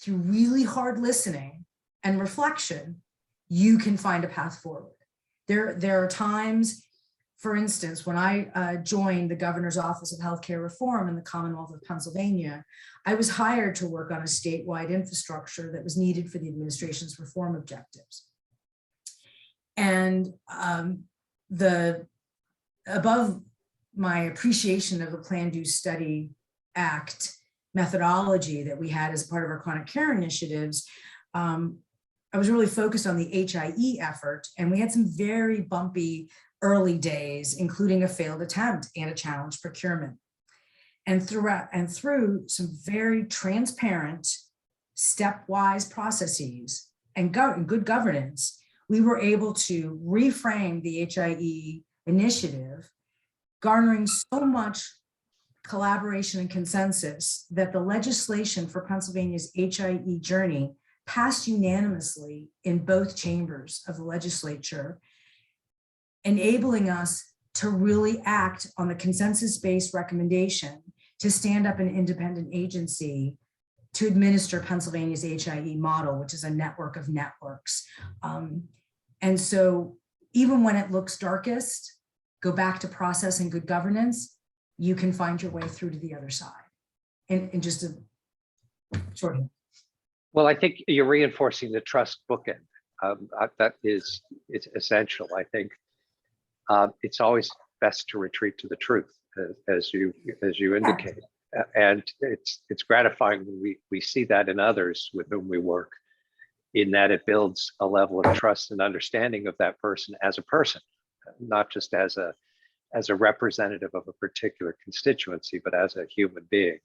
through really hard listening and reflection, you can find a path forward. There are times, for instance, when I joined the Governor's Office of Healthcare Reform in the Commonwealth of Pennsylvania, I was hired to work on a statewide infrastructure that was needed for the administration's reform objectives. And above my appreciation of the Plan, Do, Study, Act methodology that we had as part of our chronic care initiatives, I was really focused on the HIE effort, and we had some very bumpy early days, including a failed attempt and a challenged procurement. And through some very transparent, stepwise processes and good governance, we were able to reframe the HIE initiative, garnering so much collaboration and consensus that the legislation for Pennsylvania's HIE journey passed unanimously in both chambers of the legislature, enabling us to really act on the consensus-based recommendation to stand up an independent agency to administer Pennsylvania's HIE model, which is a network of networks. And so even when it looks darkest, go back to process and good governance, you can find your way through to the other side in just a short. Well, I think you're reinforcing the trust bookend. It's essential. I think it's always best to retreat to the truth, as you indicate, and it's gratifying when we see that in others with whom we work, in that it builds a level of trust and understanding of that person as a person, not just as a representative of a particular constituency, but as a human being.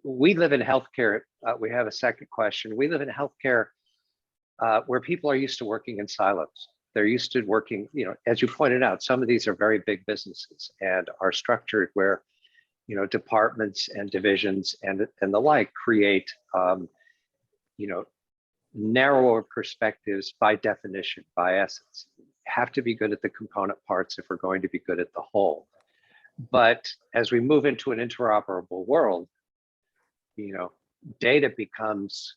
We live in healthcare. We have a second question. We live in healthcare where people are used to working in silos. They're used to working, as you pointed out, some of these are very big businesses and are structured where, departments and divisions and the like create, narrower perspectives by definition, by essence, have to be good at the component parts if we're going to be good at the whole. But as we move into an interoperable world, data becomes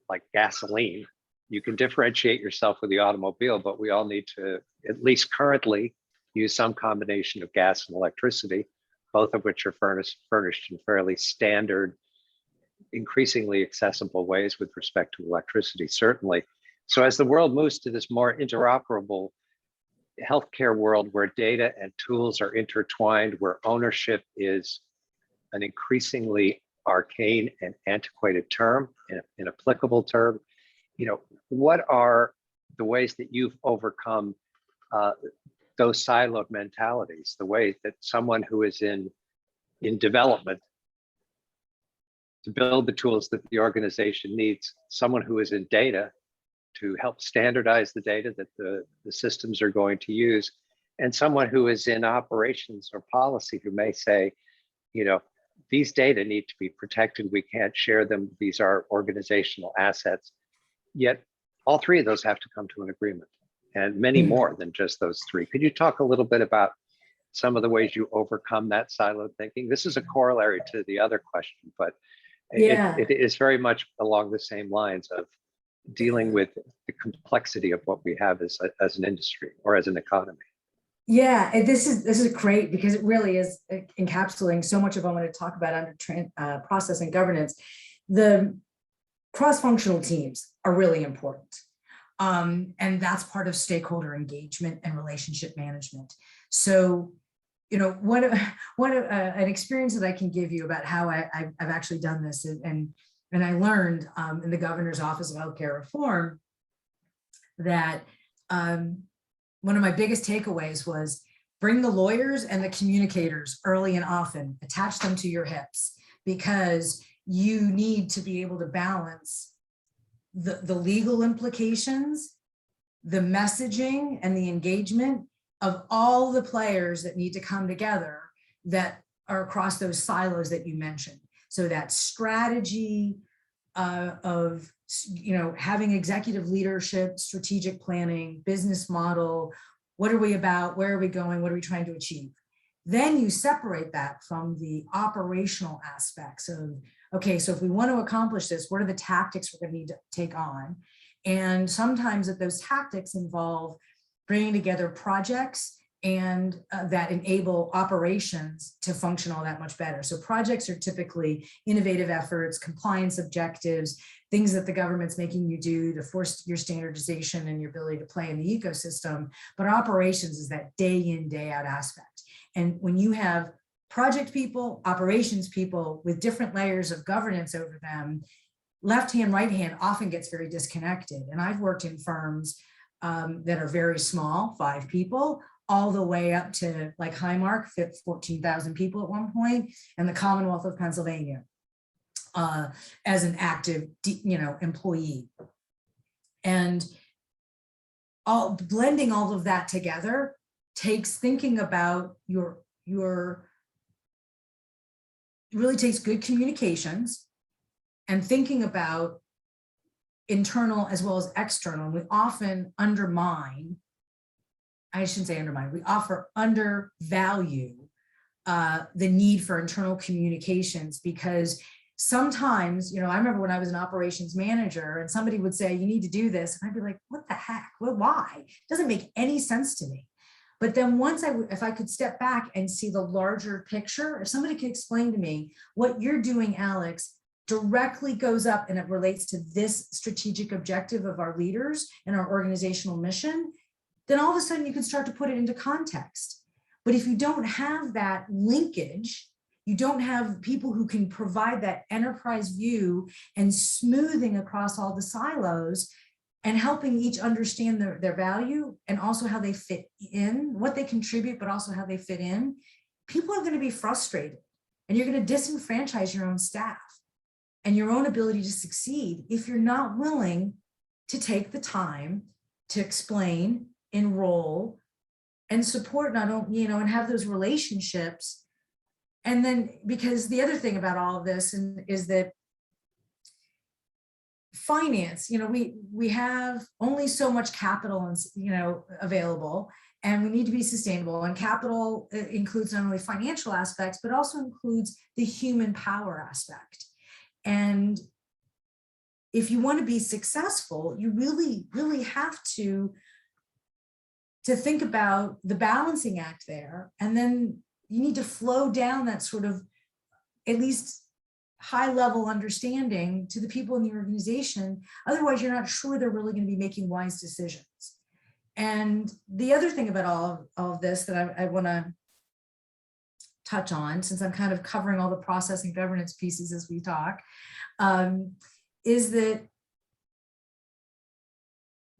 like gasoline. You can differentiate yourself with the automobile, but we all need to, at least currently, use some combination of gas and electricity, both of which are furnished in fairly standard, increasingly accessible ways with respect to electricity, certainly. So as the world moves to this more interoperable healthcare world where data and tools are intertwined, where ownership is an increasingly arcane and antiquated term, an inapplicable term, what are the ways that you've overcome those siloed mentalities, the way that someone who is in development to build the tools that the organization needs, someone who is in data to help standardize the data that the systems are going to use, and someone who is in operations or policy who may say, these data need to be protected, we can't share them, these are organizational assets. Yet all three of those have to come to an agreement, and many more than just those three. Could you talk a little bit about some of the ways you overcome that siloed thinking? This is a corollary to the other question, but it is very much along the same lines of dealing with the complexity of what we have as an industry or as an economy. Yeah, and this is great because it really is encapsulating so much of what I want to talk about under process and governance. The cross-functional teams are really important. And that's part of stakeholder engagement and relationship management. So, an experience that I can give you about how I've actually done this, and I learned in the Governor's Office of Healthcare Reform that one of my biggest takeaways was bring the lawyers and the communicators early and often, attach them to your hips, because you need to be able to balance the legal implications, the messaging and the engagement of all the players that need to come together that are across those silos that you mentioned. So that strategy of having executive leadership, strategic planning, business model, what are we about, where are we going, what are we trying to achieve? Then you separate that from the operational aspects of, okay, so if we want to accomplish this, what are the tactics we're going to need to take on? And sometimes that those tactics involve bringing together projects and that enable operations to function all that much better. So projects are typically innovative efforts, compliance objectives, things that the government's making you do to force your standardization and your ability to play in the ecosystem. But operations is that day in, day out aspect. And when you have project people, operations people with different layers of governance over them, left hand, right hand often gets very disconnected. And I've worked in firms that are very small, 5 people, all the way up to like Highmark, 14,000 people at one point, and the Commonwealth of Pennsylvania as an active, employee. And blending all of that together takes thinking about really takes good communications and thinking about internal as well as external. We often undervalue the need for internal communications, because sometimes, I remember when I was an operations manager and somebody would say, you need to do this. And I'd be like, what the heck? Well, why? It doesn't make any sense to me. But then if I could step back and see the larger picture, if somebody could explain to me what you're doing, Alix, directly goes up and it relates to this strategic objective of our leaders and our organizational mission, then all of a sudden you can start to put it into context. But if you don't have that linkage, you don't have people who can provide that enterprise view and smoothing across all the silos and helping each understand their value and also how they fit in, what they contribute, but also how they fit in, people are going to be frustrated and you're going to disenfranchise your own staff and your own ability to succeed if you're not willing to take the time to explain, enroll, and support not only, and have those relationships. And then, because the other thing about all of this is that finance, we have only so much capital and, available, and we need to be sustainable. And capital includes not only financial aspects, but also includes the human power aspect. And if you want to be successful, you really, really have to think about the balancing act there. And then you need to flow down that sort of, at least high level understanding to the people in the organization. Otherwise, you're not sure they're really going to be making wise decisions. And the other thing about all of this that I want to touch on, since I'm kind of covering all the process and governance pieces as we talk, is that,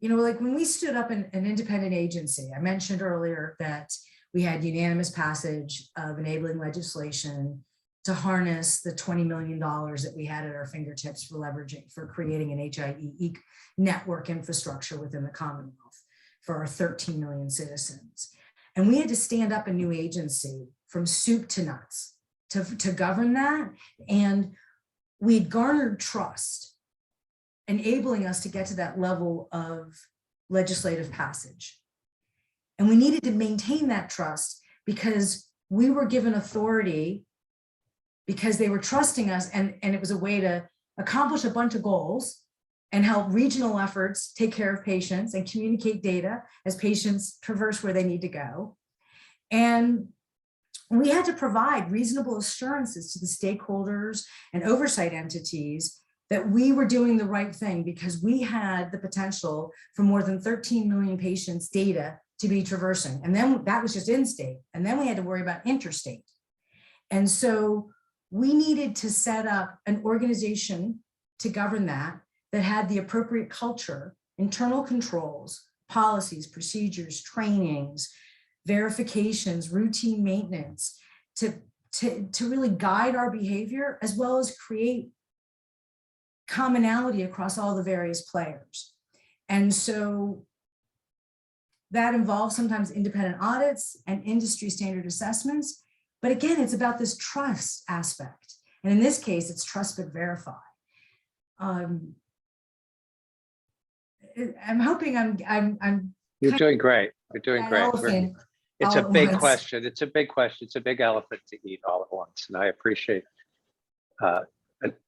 like when we stood up an independent agency, I mentioned earlier that we had unanimous passage of enabling legislation to harness the $20 million that we had at our fingertips for creating an HIE network infrastructure within the Commonwealth for our 13 million citizens. And we had to stand up a new agency from soup to nuts to govern that. And we'd garnered trust, enabling us to get to that level of legislative passage. And we needed to maintain that trust because we were given authority, because they were trusting us, and it was a way to accomplish a bunch of goals and help regional efforts take care of patients and communicate data as patients traverse where they need to go. And we had to provide reasonable assurances to the stakeholders and oversight entities that we were doing the right thing, because we had the potential for more than 13 million patients' data to be traversing. And then that was just in-state. And then we had to worry about interstate. And so we needed to set up an organization to govern that had the appropriate culture, internal controls, policies, procedures, trainings, verifications, routine maintenance, to really guide our behavior, as well as create commonality across all the various players. And so that involves sometimes independent audits and industry standard assessments. But again, it's about this trust aspect. And in this case, it's trust but verify. I'm hoping I'm You're doing great. You're doing great. It's a big question. It's a big question. It's a big elephant to eat all at once. And I appreciate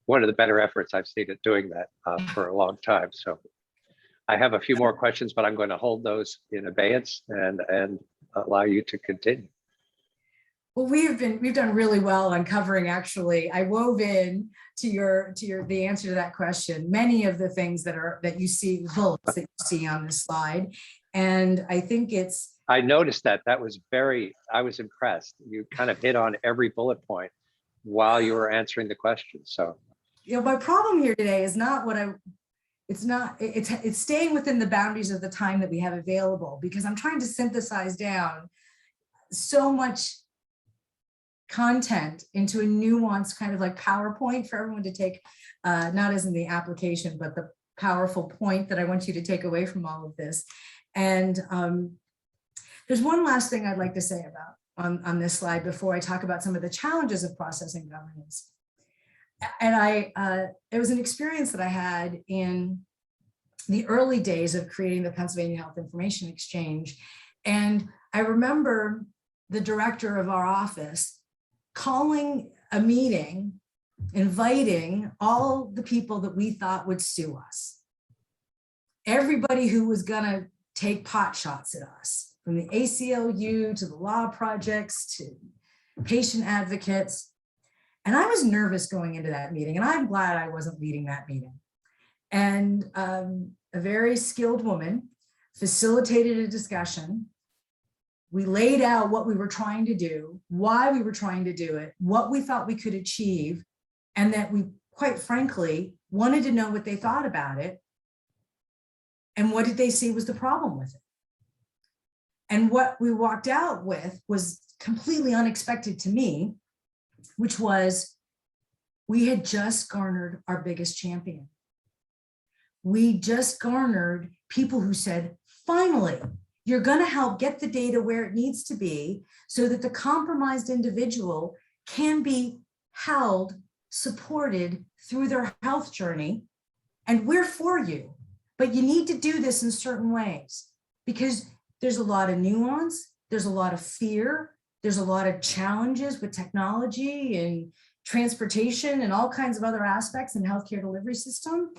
one of the better efforts I've seen at doing that for a long time. So I have a few more questions, but I'm going to hold those in abeyance and allow you to continue. Well, we've done really well on covering. Actually, I wove in to the answer to that question many of the things that you see, bullets that you see on this slide, and I think I noticed that was I was impressed. You kind of hit on every bullet point while you were answering the question. So, my problem here today is not it's staying within the boundaries of the time that we have available, because I'm trying to synthesize down so much content into a nuanced kind of like PowerPoint for everyone to take, not as in the application, but the powerful point that I want you to take away from all of this. And there's one last thing I'd like to say about on this slide before I talk about some of the challenges of process and governance. And it was an experience that I had in the early days of creating the Pennsylvania Health Information Exchange. And I remember the director of our office calling a meeting, inviting all the people that we thought would sue us. Everybody who was gonna take pot shots at us, from the ACLU to the law projects to patient advocates. And I was nervous going into that meeting, and I'm glad I wasn't leading that meeting. And a very skilled woman facilitated a discussion. We laid out what we were trying to do, why we were trying to do it, what we thought we could achieve, and that we, quite frankly, wanted to know what they thought about it and what did they see was the problem with it. And what we walked out with was completely unexpected to me, which was we had just garnered our biggest champion. We just garnered people who said, finally, you're going to help get the data where it needs to be so that the compromised individual can be held, supported through their health journey, And we're for you, but you need to do this in certain ways because there's a lot of nuance, there's a lot of fear, there's a lot of challenges with technology and transportation and all kinds of other aspects in healthcare delivery system,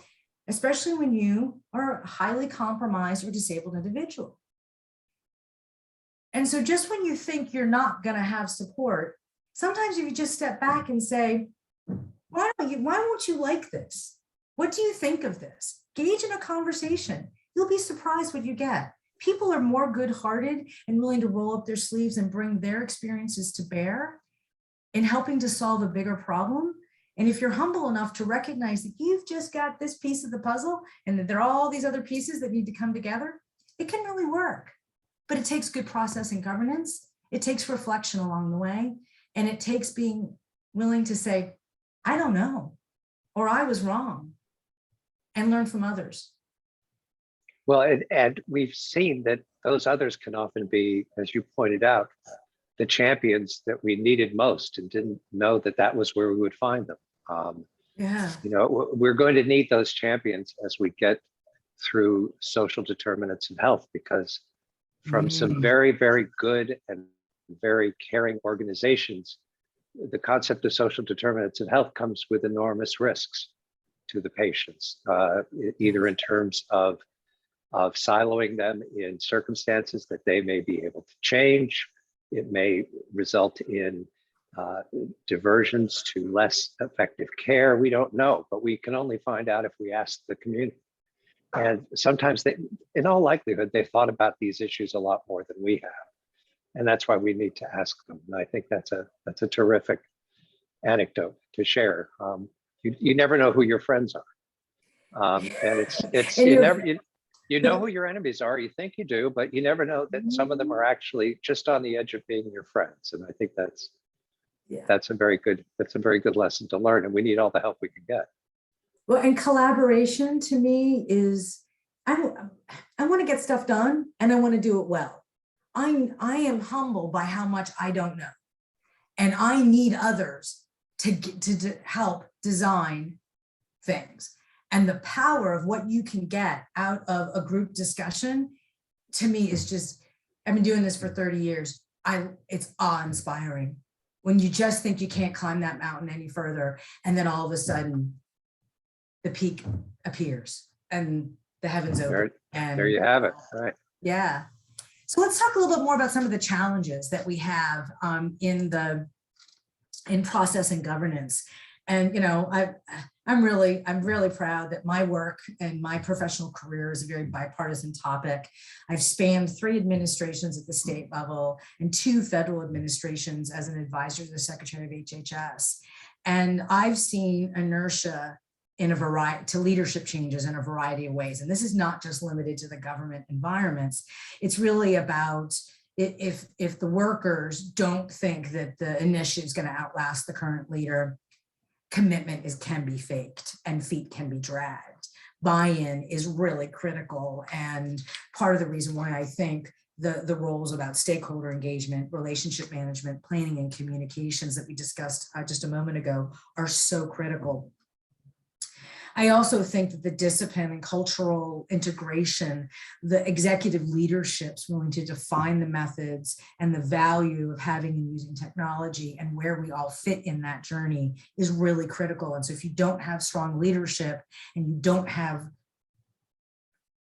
especially when you are a highly compromised or disabled individual. And so just when you think you're not going to have support, sometimes if you just step back and say, why won't you like this? What do you think of this? Engage in a conversation. You'll be surprised what you get. People are more good-hearted and willing to roll up their sleeves and bring their experiences to bear in helping to solve a bigger problem. And if you're humble enough to recognize that you've just got this piece of the puzzle and that there are all these other pieces that need to come together, it can really work. But it takes good process and governance. It takes reflection along the way. And it takes being willing to say, I don't know, or I was wrong, and learn from others. Well, and we've seen that those others can often be, as you pointed out, the champions that we needed most and didn't know that that was where we would find them. Yeah. You know, we're going to need those champions as we get through social determinants of health, because from some very, very good and very caring organizations, the concept of social determinants of health comes with enormous risks to the patients, either in terms of siloing them in circumstances that they may be able to change. It may result in diversions to less effective care. We don't know, but we can only find out if we ask the community. And sometimes they, in all likelihood, they thought about these issues a lot more than we have. And that's why we need to ask them. And I think that's a terrific anecdote to share. You never know who your friends are. And it's you know who your enemies are. You think you do, but you never know that some of them are actually just on the edge of being your friends. And I think that's a very good lesson to learn. And we need all the help we can get. Well, and collaboration to me is, I want to get stuff done and I want to do it well. I am humbled by how much I don't know. And I need others to help design things. And the power of what you can get out of a group discussion, to me, is just, I've been doing this for 30 years. It's awe-inspiring when you just think you can't climb that mountain any further. And then all of a sudden, the peak appears and the heavens open. And there you have it, right? Yeah. So let's talk a little bit more about some of the challenges that we have in process and governance. And you know, I'm really proud that my work and my professional career is a very bipartisan topic. I've spanned 3 administrations at the state level and 2 federal administrations as an advisor to the Secretary of HHS. And I've seen inertia in a variety to leadership changes in a variety of ways. And this is not just limited to the government environments. It's really about if the workers don't think that the initiative is going to outlast the current leader, commitment can be faked and feet can be dragged. Buy-in is really critical. And part of the reason why I think the roles about stakeholder engagement, relationship management, planning, and communications that we discussed just a moment ago are so critical. I also think that the discipline and cultural integration, the executive leadership's willing to define the methods and the value of having and using technology and where we all fit in that journey is really critical. And so if you don't have strong leadership and you don't have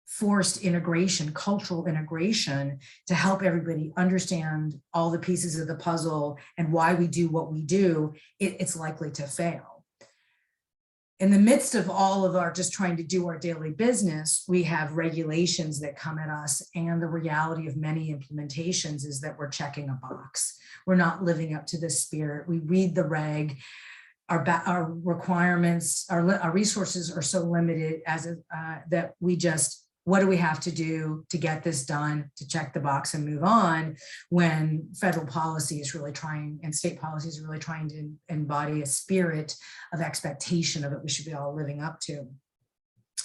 forced integration, cultural integration to help everybody understand all the pieces of the puzzle and why we do what we do, it's likely to fail. In the midst of all of our just trying to do our daily business, we have regulations that come at us. And the reality of many implementations is that we're checking a box. We're not living up to the spirit. We read the reg, our requirements, our resources are so limited that we just, what do we have to do to get this done, to check the box and move on, when federal policy is really trying and state policy is really trying to embody a spirit of expectation of it we should be all living up to.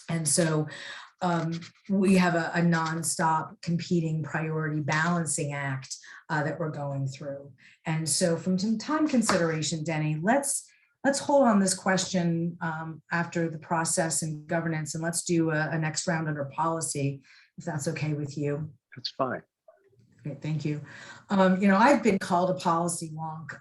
And so we have a nonstop competing priority balancing act that we're going through. And so from some time consideration, Denny, let's let's hold on this question after the process and governance, and let's do a next round under policy, if that's okay with you. That's fine. Okay, thank you. I've been called a policy wonk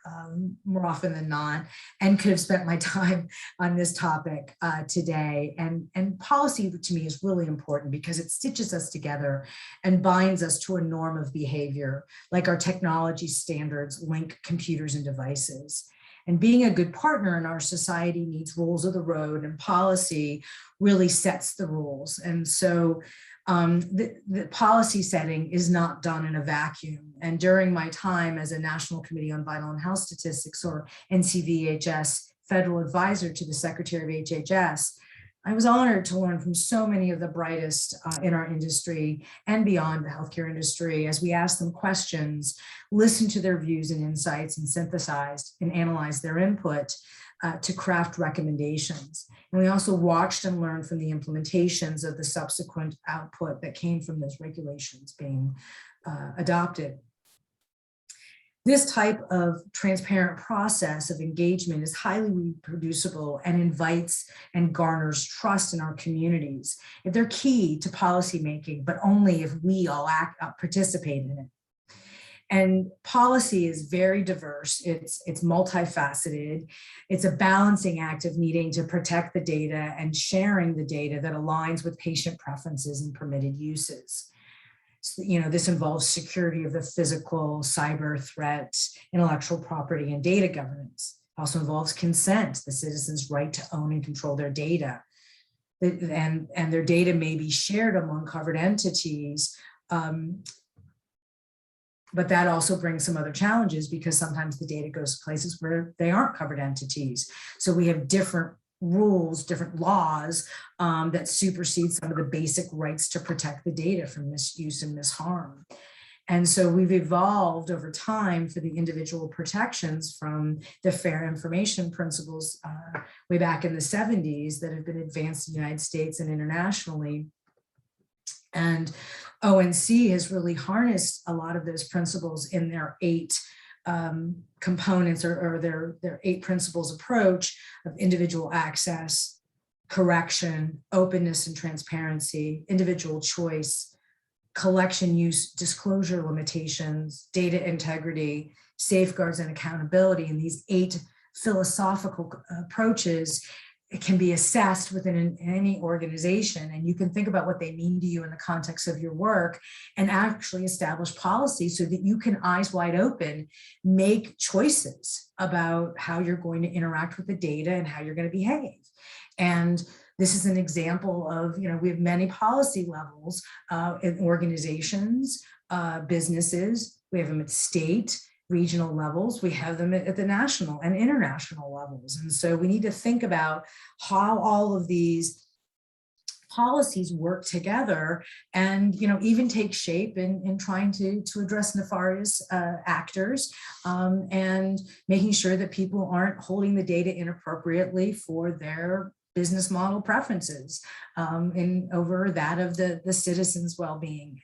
more often than not, and could have spent my time on this topic today. And policy to me is really important because it stitches us together and binds us to a norm of behavior, like our technology standards link computers and devices. And being a good partner in our society needs rules of the road, and policy really sets the rules. And so the policy setting is not done in a vacuum. And during my time as a National Committee on Vital and Health Statistics, or NCVHS, federal advisor to the Secretary of HHS, I was honored to learn from so many of the brightest in our industry and beyond the healthcare industry as we asked them questions, listened to their views and insights, and synthesized and analyzed their input to craft recommendations. And we also watched and learned from the implementations of the subsequent output that came from those regulations being adopted. This type of transparent process of engagement is highly reproducible and invites and garners trust in our communities. They're key to policymaking, but only if we all participate in it. And policy is very diverse. It's multifaceted. It's a balancing act of needing to protect the data and sharing the data that aligns with patient preferences and permitted uses. So, this involves security of the physical, cyber threat, intellectual property, and data governance. It also involves consent, the citizen's right to own and control their data. And their data may be shared among covered entities, but that also brings some other challenges because sometimes the data goes to places where they aren't covered entities. So we have different rules, different laws that supersede some of the basic rights to protect the data from misuse and misharm. And so we've evolved over time for the individual protections from the fair information principles way back in the 70s that have been advanced in the United States and internationally. And ONC has really harnessed a lot of those principles in their 8 components or their 8 principles approach of individual access, correction, openness and transparency, individual choice, collection use, disclosure limitations, data integrity, safeguards and accountability. And these 8 philosophical approaches, it can be assessed within any organization, and you can think about what they mean to you in the context of your work and actually establish policy so that you can, eyes wide open, make choices about how you're going to interact with the data and how you're going to behave. And this is an example of, we have many policy levels in organizations, businesses, we have them at state, regional levels, we have them at the national and international levels. And so we need to think about how all of these policies work together and, even take shape in trying to address nefarious actors and making sure that people aren't holding the data inappropriately for their business model preferences over that of the citizens' well-being.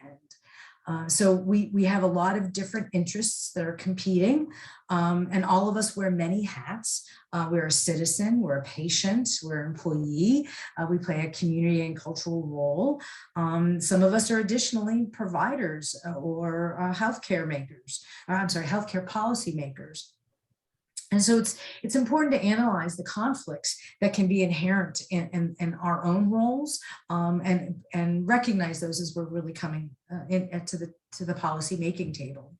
So we have a lot of different interests that are competing, and all of us wear many hats. We're a citizen, we're a patient, we're an employee, we play a community and cultural role. Some of us are additionally providers or healthcare policy makers. And so it's important to analyze the conflicts that can be inherent in our own roles and recognize those as we're really coming to the policy making table.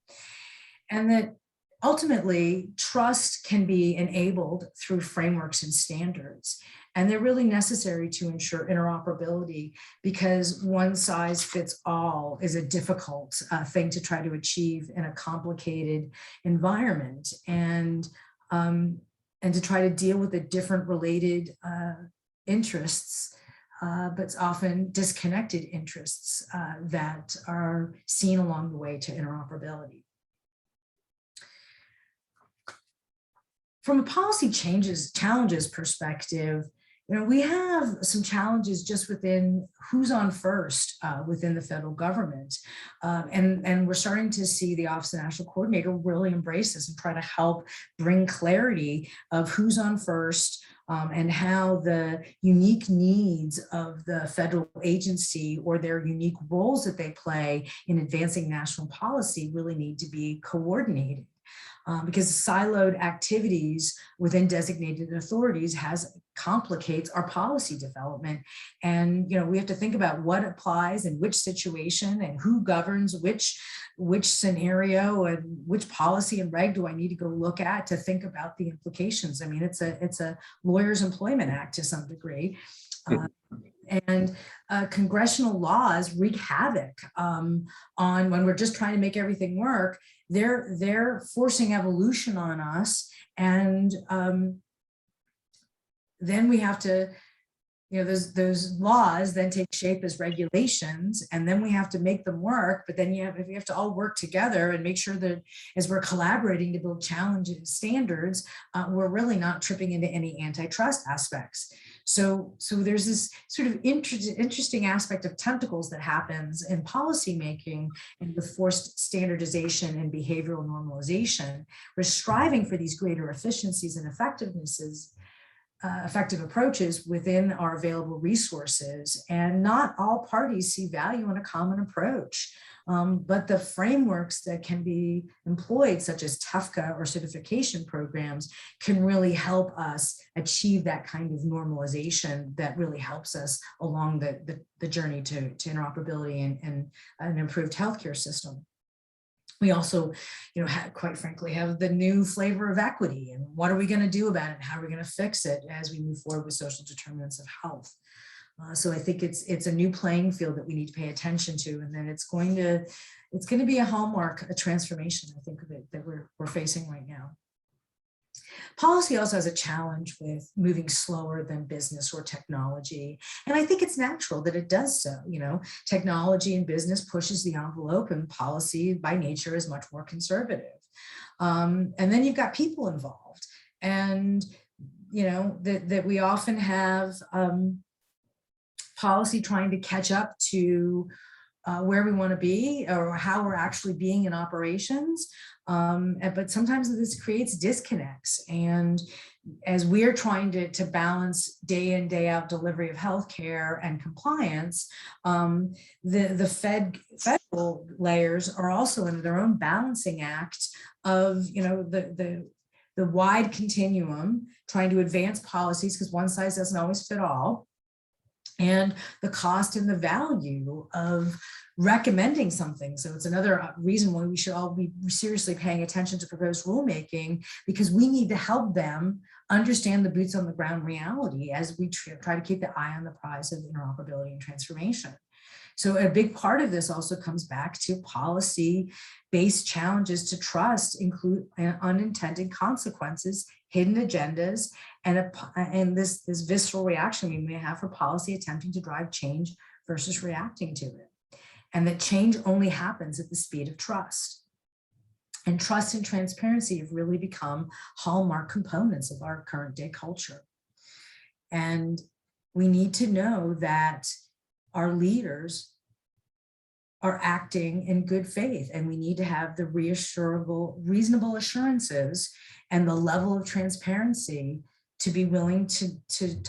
And that ultimately trust can be enabled through frameworks and standards. And they're really necessary to ensure interoperability because one size fits all is a difficult thing to try to achieve in a complicated environment. And to try to deal with the different related interests, but often disconnected interests that are seen along the way to interoperability. From a policy challenges perspective, we have some challenges just within who's on first within the federal government. And we're starting to see the Office of National Coordinator really embrace this and try to help bring clarity of who's on first, and how the unique needs of the federal agency or their unique roles that they play in advancing national policy really need to be coordinated. Because siloed activities within designated authorities complicates our policy development. And we have to think about what applies in which situation and who governs which scenario and which policy and reg do I need to go look at to think about the implications. I mean, it's a lawyer's employment act to some degree. And congressional laws wreak havoc on when we're just trying to make everything work. They're forcing evolution on us, and then we have to, those laws then take shape as regulations, and then we have to make them work. But then we have to all work together and make sure that as we're collaborating to build challenges standards, we're really not tripping into any antitrust aspects. So there's this sort of interesting aspect of tentacles that happens in policymaking and with forced standardization and behavioral normalization. We're striving for these greater efficiencies and effective approaches within our available resources, and not all parties see value in a common approach. But the frameworks that can be employed, such as TEFCA or certification programs, can really help us achieve that kind of normalization that really helps us along the journey to interoperability and an improved healthcare system. We also, quite frankly, have the new flavor of equity, and what are we going to do about it? How are we going to fix it as we move forward with social determinants of health? So I think it's a new playing field that we need to pay attention to, and then it's going to be a hallmark, a transformation, I think, that we're facing right now. Policy also has a challenge with moving slower than business or technology. And I think it's natural that it does so. Technology and business pushes the envelope, and policy by nature is much more conservative. And then you've got people involved, and that we often have policy trying to catch up to where we want to be or how we're actually being in operations. But sometimes this creates disconnects. And as we're trying to balance day in, day out delivery of healthcare and compliance, the federal layers are also in their own balancing act of, the wide continuum, trying to advance policies because one size doesn't always fit all, and the cost and the value of recommending something. So it's another reason why we should all be seriously paying attention to proposed rulemaking, because we need to help them understand the boots on the ground reality as we try to keep the eye on the prize of interoperability and transformation. So a big part of this also comes back to policy-based challenges to trust, include unintended consequences, hidden agendas, and this visceral reaction we may have for policy attempting to drive change versus reacting to it. And that change only happens at the speed of trust. And trust and transparency have really become hallmark components of our current day culture. And we need to know that our leaders are acting in good faith, and we need to have the reasonable assurances and the level of transparency to be willing to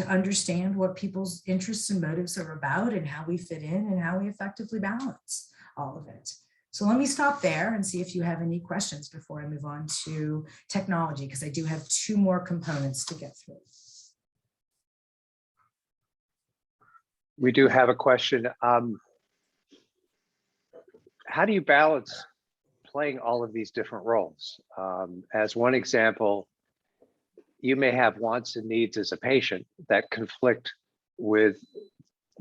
understand what people's interests and motives are about and how we fit in and how we effectively balance all of it. So let me stop there and see if you have any questions before I move on to technology, because I do have two more components to get through. We do have a question. How do you balance playing all of these different roles? As one example, you may have wants and needs as a patient that conflict with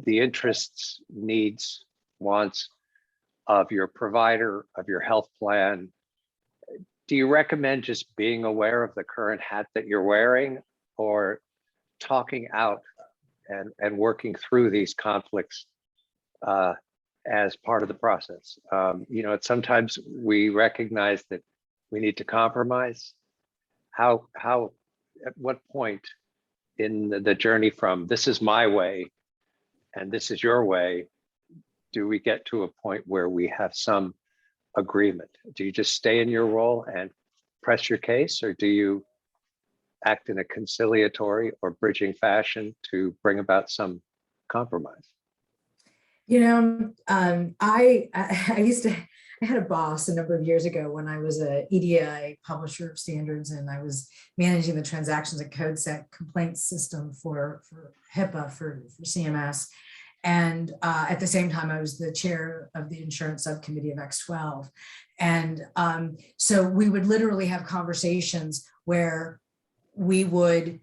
the interests, needs, wants of your provider, of your health plan. Do you recommend just being aware of the current hat that you're wearing, or talking out and working through these conflicts as part of the process? Sometimes we recognize that we need to compromise. At what point in the journey from this is my way and this is your way, do we get to a point where we have some agreement? Do you just stay in your role and press your case, or do you act in a conciliatory or bridging fashion to bring about some compromise? You know, I used to, I had a boss a number of years ago when I was a EDI publisher of standards, and I was managing the transactions and code set complaints system for HIPAA for CMS. And at the same time, I was the chair of the insurance subcommittee of X12. And so we would literally have conversations where we would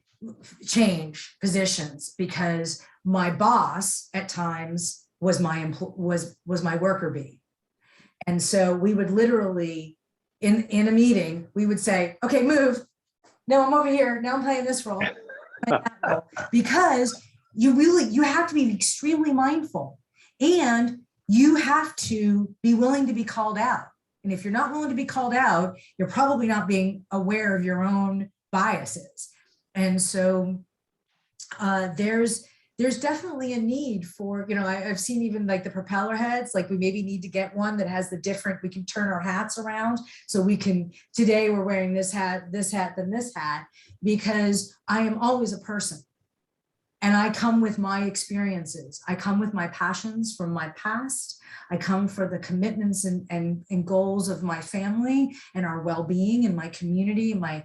change positions because my boss at times was my worker bee. And so we would literally in a meeting, we would say, okay, move. No, I'm over here. Now I'm playing this role. Because you have to be extremely mindful, and you have to be willing to be called out. And if you're not willing to be called out, you're probably not being aware of your own biases. And so there's definitely a need for, you know, I've seen even like the propeller heads, like we maybe need to get one that has the different, we can turn our hats around. So we can, today we're wearing this hat, then this hat, because I am always a person. And I come with my experiences. I come with my passions from my past. I come for the commitments and goals of my family and our well-being and my community, my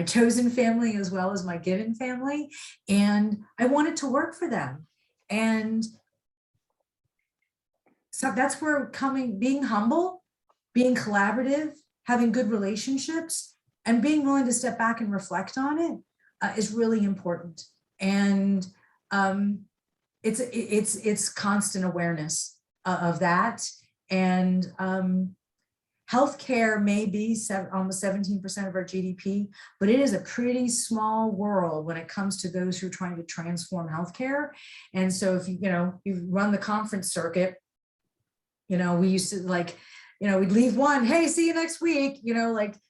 chosen family, as well as my given family. And I wanted to work for them. And so that's where being humble, being collaborative, having good relationships, and being willing to step back and reflect on it is really important. And it's constant awareness of that. And healthcare may be almost 17% of our GDP, but it is a pretty small world when it comes to those who are trying to transform healthcare. And so if you run the conference circuit, we used to we'd leave one, hey, see you next week,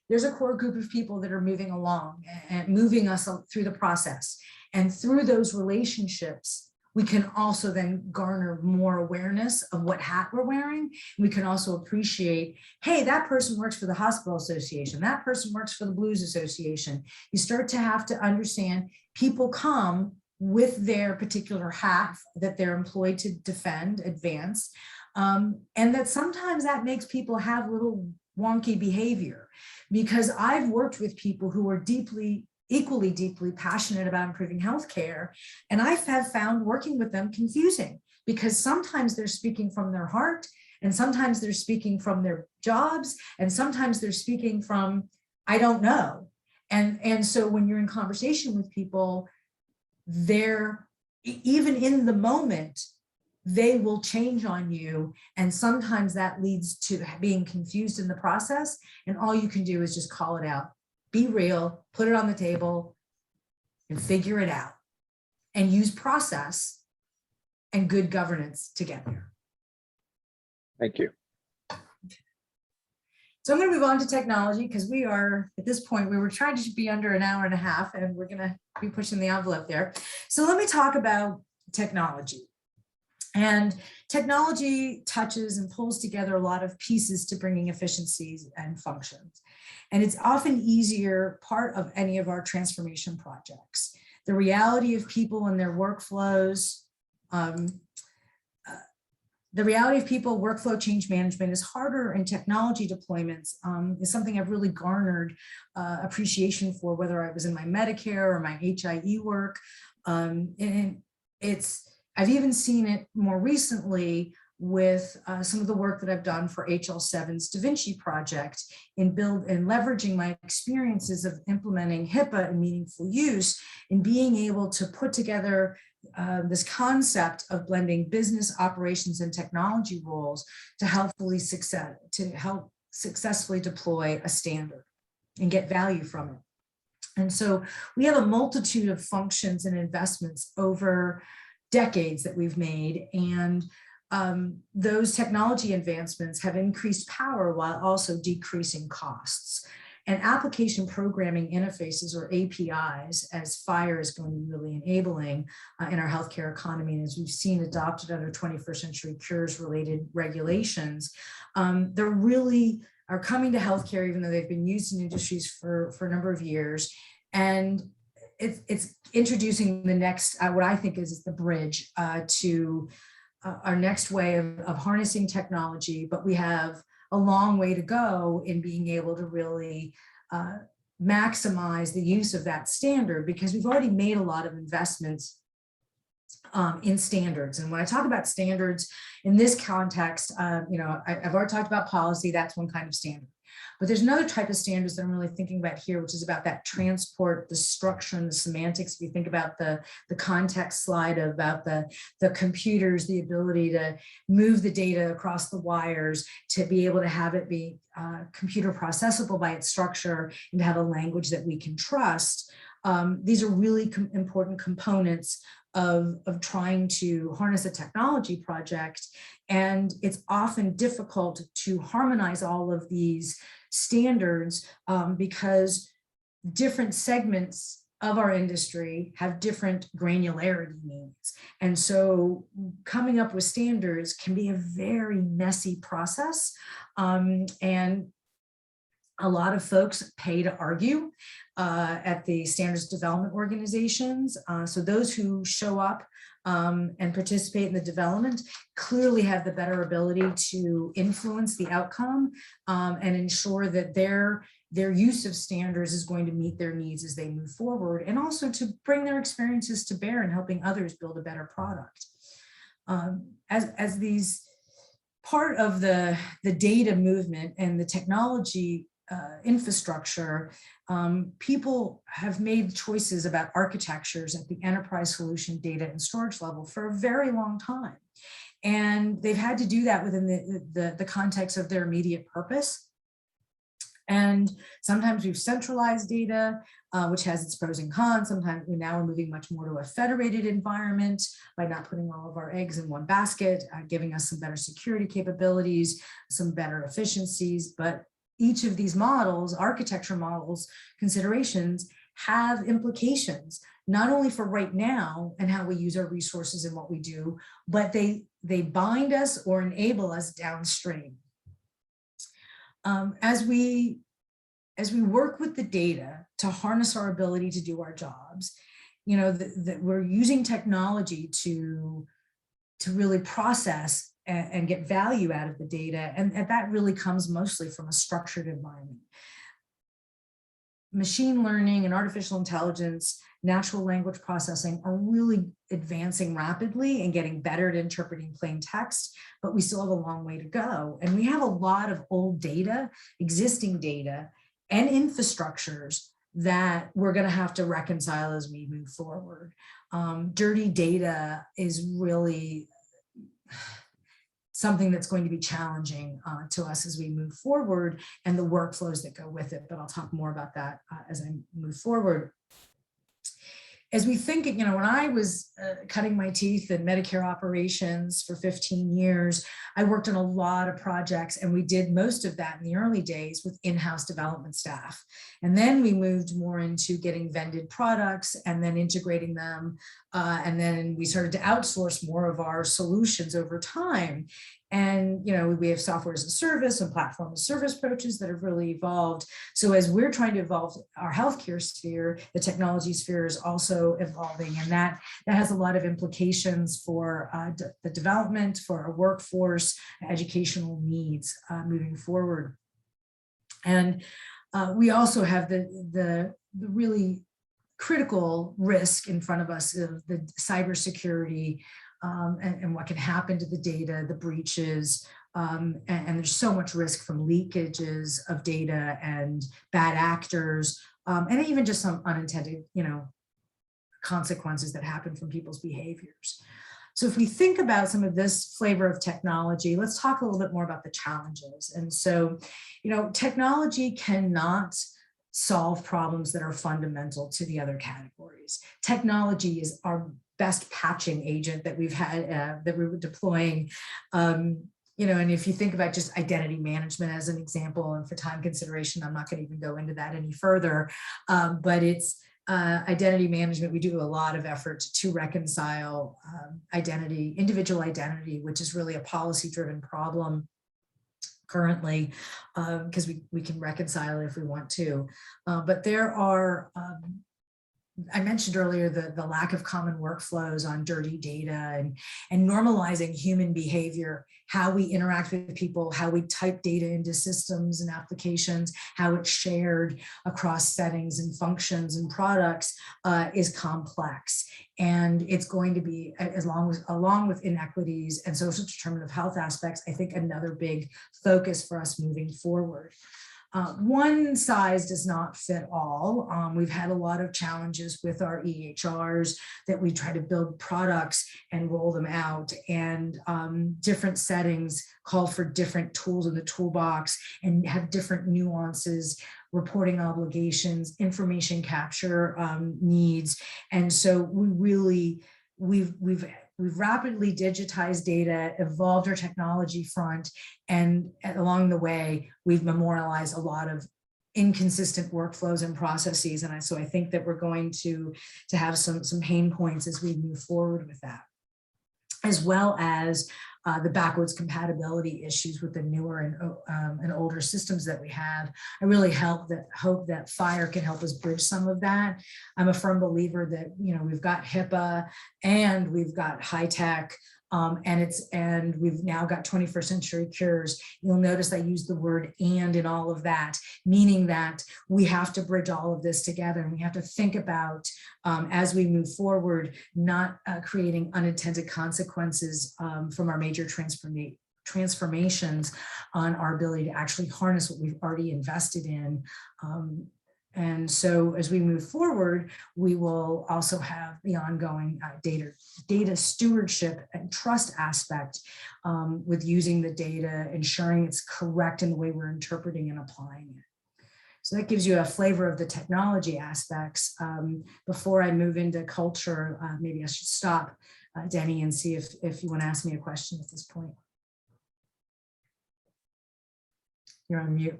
there's a core group of people that are moving along and moving us through the process. And through those relationships, we can also then garner more awareness of what hat we're wearing. We can also appreciate, hey, that person works for the Hospital Association. That person works for the Blues Association. You start to have to understand people come with their particular hat that they're employed to defend, advance. And that sometimes that makes people have little wonky behavior, because I've worked with people who are equally deeply passionate about improving healthcare. And I have found working with them confusing, because sometimes they're speaking from their heart, and sometimes they're speaking from their jobs, and sometimes they're speaking from, I don't know. And so when you're in conversation with people, they're, even in the moment, they will change on you. And sometimes that leads to being confused in the process. And all you can do is just call it out. Be real, put it on the table, and figure it out, and use process and good governance to get there. Thank you. So I'm going to move on to technology, because we are, at this point, we were trying to be under an hour and a half, and we're going to be pushing the envelope there. So let me talk about technology. And technology touches and pulls together a lot of pieces to bringing efficiencies and functions. And it's often easier part of any of our transformation projects. The reality of people and their workflows, workflow change management is harder in technology deployments, is something I've really garnered appreciation for, whether I was in my Medicare or my HIE work. And I've even seen it more recently with some of the work that I've done for HL7's Da Vinci project in leveraging my experiences of implementing HIPAA and meaningful use, and being able to put together this concept of blending business operations and technology roles to help successfully deploy a standard and get value from it. And so we have a multitude of functions and investments over decades that we've made, and those technology advancements have increased power while also decreasing costs. And application programming interfaces, or APIs, as FHIR is going to be really enabling in our healthcare economy, and as we've seen adopted under 21st century cures related regulations, they're really are coming to healthcare, even though they've been used in industries for a number of years. And it's introducing the next, what I think is the bridge to our next way of harnessing technology, but we have a long way to go in being able to really maximize the use of that standard, because we've already made a lot of investments in standards. And when I talk about standards in this context, I've already talked about policy. That's one kind of standard. But there's another type of standards that I'm really thinking about here, which is about that transport, the structure and the semantics. If you think about the context slide about the computers, the ability to move the data across the wires, to be able to have it be computer processable by its structure, and to have a language that we can trust. These are really important components of trying to harness a technology project. And it's often difficult to harmonize all of these standards because different segments of our industry have different granularity needs. And so coming up with standards can be a very messy process. And a lot of folks pay to argue at the standards development organizations. So those who show up and participate in the development clearly have the better ability to influence the outcome and ensure that their use of standards is going to meet their needs as they move forward, and also to bring their experiences to bear in helping others build a better product. As these part of the data movement and the technology infrastructure, people have made choices about architectures at the enterprise solution data and storage level for a very long time. And they've had to do that within the context of their immediate purpose. And sometimes we've centralized data, which has its pros and cons. Sometimes we're moving much more to a federated environment by not putting all of our eggs in one basket, giving us some better security capabilities, some better efficiencies. But each of these models, architecture models, considerations have implications, not only for right now and how we use our resources and what we do, but they bind us or enable us downstream. As we work with the data to harness our ability to do our jobs, that we're using technology to really process and get value out of the data. And that really comes mostly from a structured environment. Machine learning and artificial intelligence, natural language processing are really advancing rapidly and getting better at interpreting plain text, but we still have a long way to go. And we have a lot of old data, existing data, and infrastructures that we're going to have to reconcile as we move forward. Dirty data is really something that's going to be challenging to us as we move forward, and the workflows that go with it. But I'll talk more about that as I move forward. As we think, when I was cutting my teeth in Medicare operations for 15 years, I worked on a lot of projects, and we did most of that in the early days with in-house development staff. And then we moved more into getting vended products and then integrating them. And then we started to outsource more of our solutions over time. And, we have software as a service and platform as a service approaches that have really evolved. So as we're trying to evolve our healthcare sphere, the technology sphere is also evolving. And that has a lot of implications for the development, for our workforce, educational needs moving forward. And we also have the really critical risk in front of us of the cybersecurity and what can happen to the data, the breaches, and there's so much risk from leakages of data and bad actors, and even just some unintended, consequences that happen from people's behaviors. So if we think about some of this flavor of technology, let's talk a little bit more about the challenges. And so, technology cannot solve problems that are fundamental to the other categories. Technology is our best patching agent that we've had, that we were deploying And if you think about just identity management as an example, and for time consideration, I'm not going to even go into that any further, but it's identity management. We do a lot of effort to reconcile identity, individual identity, which is really a policy-driven problem currently, because we can reconcile it if we want to. But there are, I mentioned earlier the lack of common workflows on dirty data and normalizing human behavior, how we interact with people, how we type data into systems and applications, how it's shared across settings and functions and products is complex. And it's going to be, along with inequities and social determinant of health aspects, I think another big focus for us moving forward. One size does not fit all. We've had a lot of challenges with our EHRs that we try to build products and roll them out, and different settings call for different tools in the toolbox and have different nuances, reporting obligations, information capture needs. And so we've rapidly digitized data, evolved our technology front, and along the way, we've memorialized a lot of inconsistent workflows and processes. And so I think that we're going to have some pain points as we move forward with that, as well as the backwards compatibility issues with the newer and older systems that we have. I really hope that FHIR can help us bridge some of that. I'm a firm believer that we've got HIPAA and we've got high tech, and we've now got 21st century cures. You'll notice I use the word "and" in all of that, meaning that we have to bridge all of this together, and we have to think about, as we move forward, not creating unintended consequences from our major transformations on our ability to actually harness what we've already invested in. And so as we move forward, we will also have the ongoing data stewardship and trust aspect with using the data, ensuring it's correct in the way we're interpreting and applying it. So that gives you a flavor of the technology aspects. Before I move into culture, maybe I should stop, Denny, and see if you want to ask me a question at this point. You're on mute.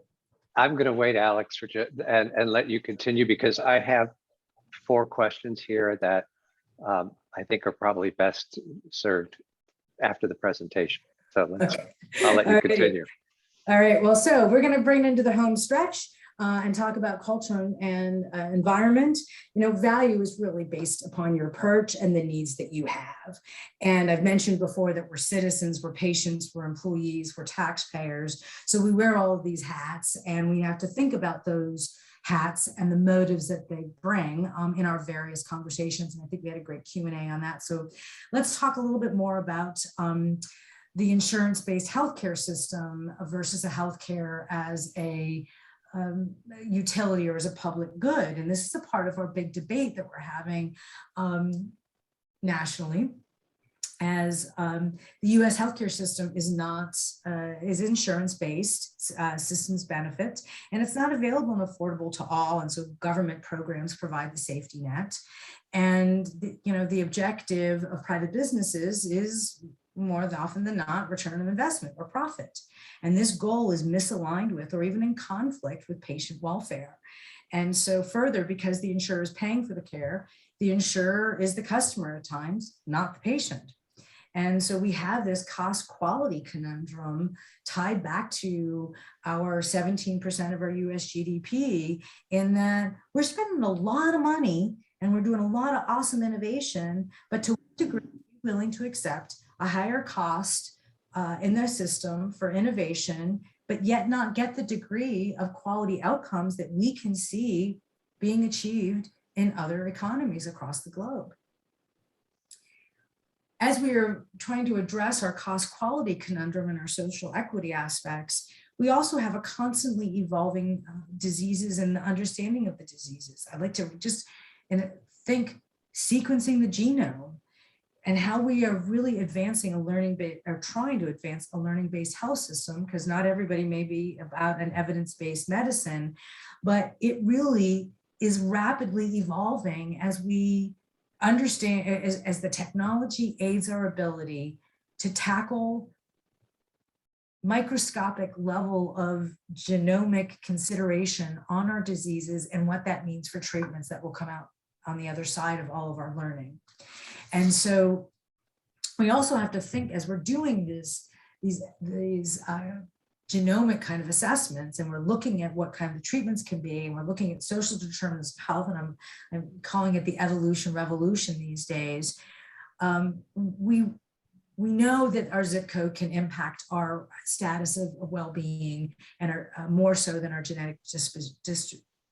I'm going to wait, Alex, and let you continue, because I have 4 questions here that I think are probably best served after the presentation. So I'll let you continue. All right. Well, so we're going to bring it into the home stretch and talk about culture and environment. Value is really based upon your perch and the needs that you have. And I've mentioned before that we're citizens, we're patients, we're employees, we're taxpayers. So we wear all of these hats, and we have to think about those hats and the motives that they bring in our various conversations. And I think we had a great Q&A on that. So let's talk a little bit more about the insurance-based healthcare system versus a healthcare as a utility or as a public good. And this is a part of our big debate that we're having nationally, as the US healthcare system is insurance-based, systems benefit, and it's not available and affordable to all. And so government programs provide the safety net. And the objective of private businesses is, more often than not, return on investment or profit. And this goal is misaligned with or even in conflict with patient welfare. And so further, because the insurer is paying for the care, the insurer is the customer at times, not the patient. And so we have this cost quality conundrum tied back to our 17% of our US GDP, in that we're spending a lot of money and we're doing a lot of awesome innovation, but to what degree are we willing to accept a higher cost in their system for innovation, but yet not get the degree of quality outcomes that we can see being achieved in other economies across the globe. As we are trying to address our cost quality conundrum and our social equity aspects, we also have a constantly evolving diseases and the understanding of the diseases. I'd like to just think sequencing the genome, and how we are really advancing trying to advance a learning-based health system, because not everybody may be about an evidence-based medicine, but it really is rapidly evolving as we understand, as the technology aids our ability to tackle microscopic level of genomic consideration on our diseases and what that means for treatments that will come out on the other side of all of our learning. And so we also have to think, as we're doing these genomic kind of assessments, and we're looking at what kind of treatments can be, and we're looking at social determinants of health, and I'm calling it the evolution revolution these days. We know that our zip code can impact our status of well-being, and more so than our genetic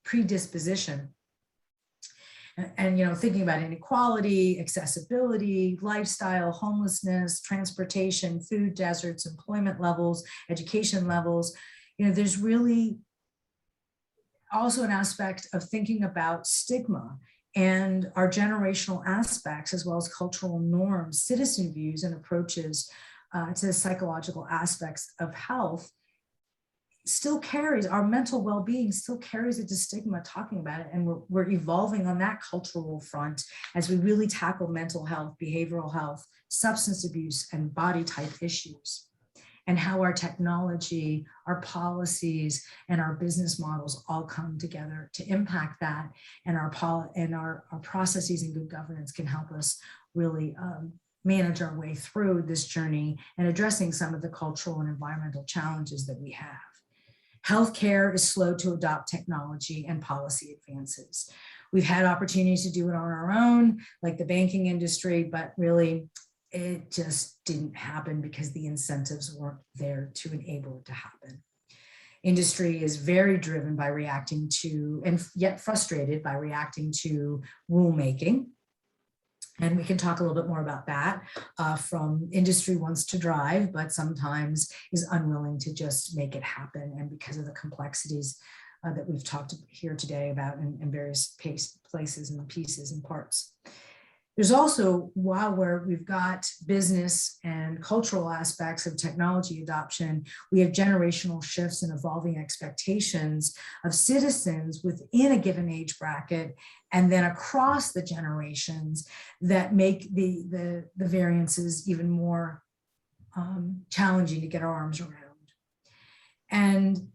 predisposition. And thinking about inequality, accessibility, lifestyle, homelessness, transportation, food deserts, employment levels, education levels, there's really also an aspect of thinking about stigma and our generational aspects, as well as cultural norms, citizen views, and approaches to the psychological aspects of health. Still carries, our mental well-being still carries a stigma talking about it, and we're evolving on that cultural front as we really tackle mental health, behavioral health, substance abuse, and body type issues, and how our technology, our policies, and our business models all come together to impact that, and our processes and good governance can help us really manage our way through this journey and addressing some of the cultural and environmental challenges that we have. Healthcare is slow to adopt technology and policy advances. We've had opportunities to do it on our own, like the banking industry, but really it just didn't happen because the incentives weren't there to enable it to happen. Industry is very driven by reacting to, and yet frustrated by reacting to, rulemaking. And we can talk a little bit more about that. From industry wants to drive, but sometimes is unwilling to just make it happen. And because of the complexities that we've talked here today about in various places and pieces and parts. There's also, while we've got business and cultural aspects of technology adoption, we have generational shifts and evolving expectations of citizens within a given age bracket and then across the generations that make the variances even more challenging to get our arms around. And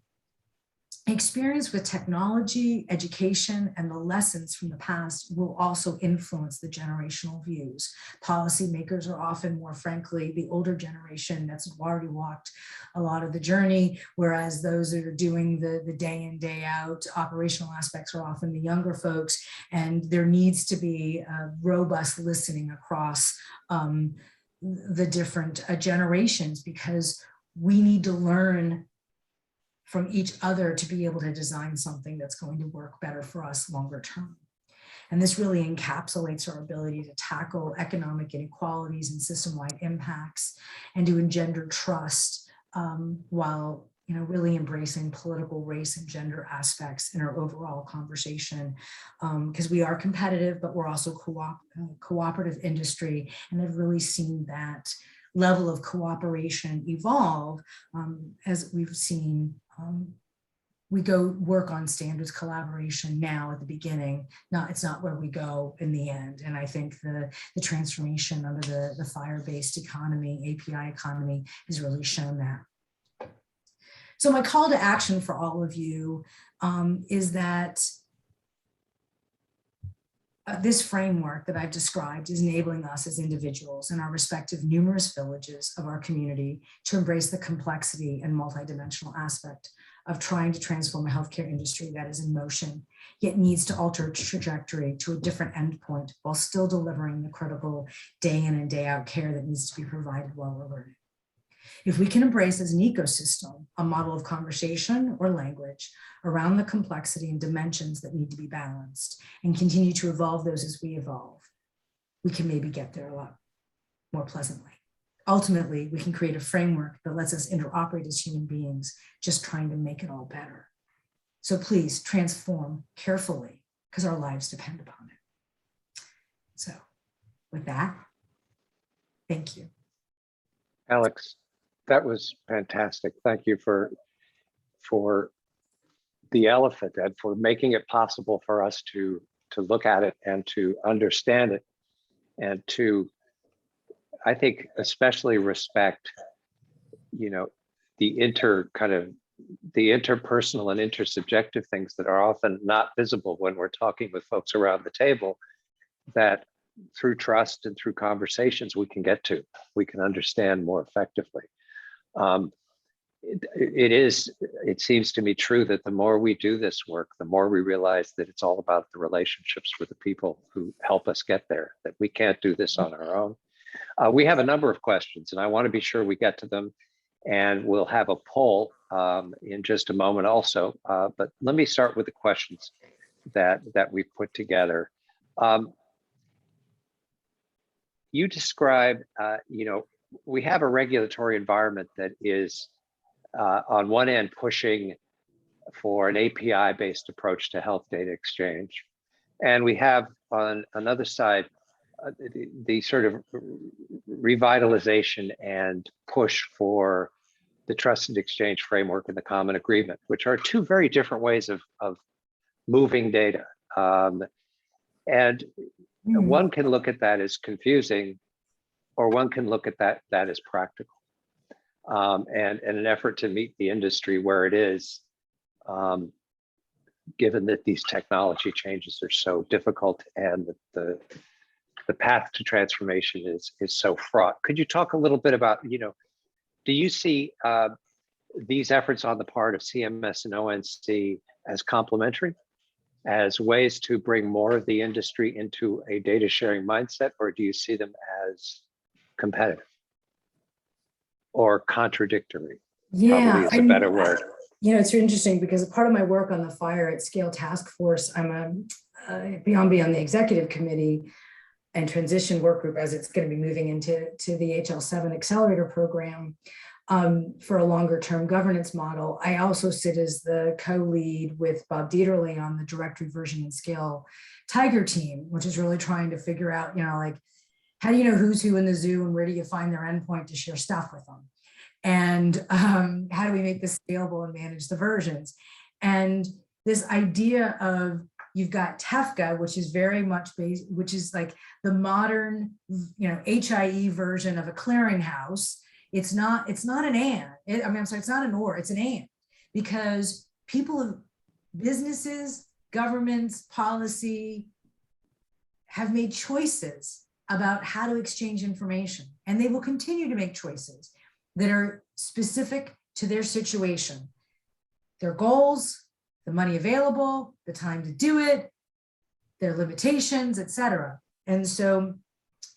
experience with technology, education, and the lessons from the past will also influence the generational views. Policymakers are often, more frankly, the older generation that's already walked a lot of the journey, whereas those that are doing the day in, day out operational aspects are often the younger folks, and there needs to be a robust listening across the different generations, because we need to learn from each other to be able to design something that's going to work better for us longer term. And this really encapsulates our ability to tackle economic inequalities and system-wide impacts and to engender trust while really embracing political, race, and gender aspects in our overall conversation, because we are competitive, but we're also cooperative industry, and I've really seen that level of cooperation evolve as we've seen. We go work on standards collaboration now at the beginning. It's not where we go in the end. And I think the transformation under the FHIR-based economy, API economy, has really shown that. So my call to action for all of you is that this framework that I've described is enabling us as individuals in our respective numerous villages of our community to embrace the complexity and multidimensional aspect of trying to transform a healthcare industry that is in motion, yet needs to alter its trajectory to a different endpoint while still delivering the critical day in and day out care that needs to be provided while we're learning. If we can embrace as an ecosystem a model of conversation or language around the complexity and dimensions that need to be balanced and continue to evolve those as we evolve, we can maybe get there a lot more pleasantly. Ultimately, we can create a framework that lets us interoperate as human beings, just trying to make it all better. So please transform carefully, because our lives depend upon it. So with that, thank you. Alix, that was fantastic. Thank you for the elephant and for making it possible for us to look at it and to understand it, and to, I think, especially respect, the the interpersonal and intersubjective things that are often not visible when we're talking with folks around the table, that through trust and through conversations we can understand more effectively. It seems to me true that the more we do this work, the more we realize that it's all about the relationships with the people who help us get there, that we can't do this on our own. We have a number of questions, and I want to be sure we get to them, and we'll have a poll in just a moment also. But let me start with the questions that we put together. You describe, we have a regulatory environment that is on one end pushing for an API-based approach to health data exchange. And we have on another side, the sort of revitalization and push for the trusted exchange framework and the common agreement, which are two very different ways of moving data. One can look at that as confusing, or one can look at that as practical. And an effort to meet the industry where it is, given that these technology changes are so difficult and that the path to transformation is so fraught. Could you talk a little bit about, do you see these efforts on the part of CMS and ONC as complementary, as ways to bring more of the industry into a data sharing mindset, or do you see them as competitive or contradictory? Yeah, probably is a better word. It's interesting because a part of my work on the Fire at Scale Task Force, I'm beyond the executive committee and transition work group as it's going to be moving into the HL7 accelerator program for a longer term governance model. I also sit as the co-lead with Bob Dieterle on the directory version and scale Tiger team, which is really trying to figure out, like, how do you know who's who in the zoo and where do you find their endpoint to share stuff with them? And how do we make this scalable and manage the versions? And this idea of, you've got TEFCA, which is very much based, which is like the modern, HIE version of a clearinghouse. It's not an and. It's not an or, it's an and. Because businesses, governments, policy have made choices about how to exchange information. And they will continue to make choices that are specific to their situation, their goals, the money available, the time to do it, their limitations, et cetera. And so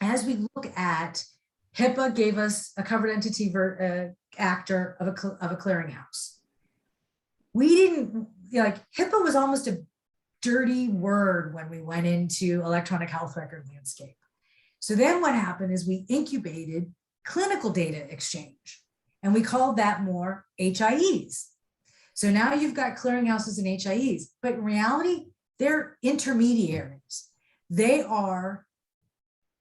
as we look at, HIPAA gave us a covered entity actor of a clearinghouse. We didn't, HIPAA was almost a dirty word when we went into electronic health record landscape. So then what happened is we incubated clinical data exchange, and we called that more HIEs. So now you've got clearinghouses and HIEs, but in reality, they're intermediaries. They are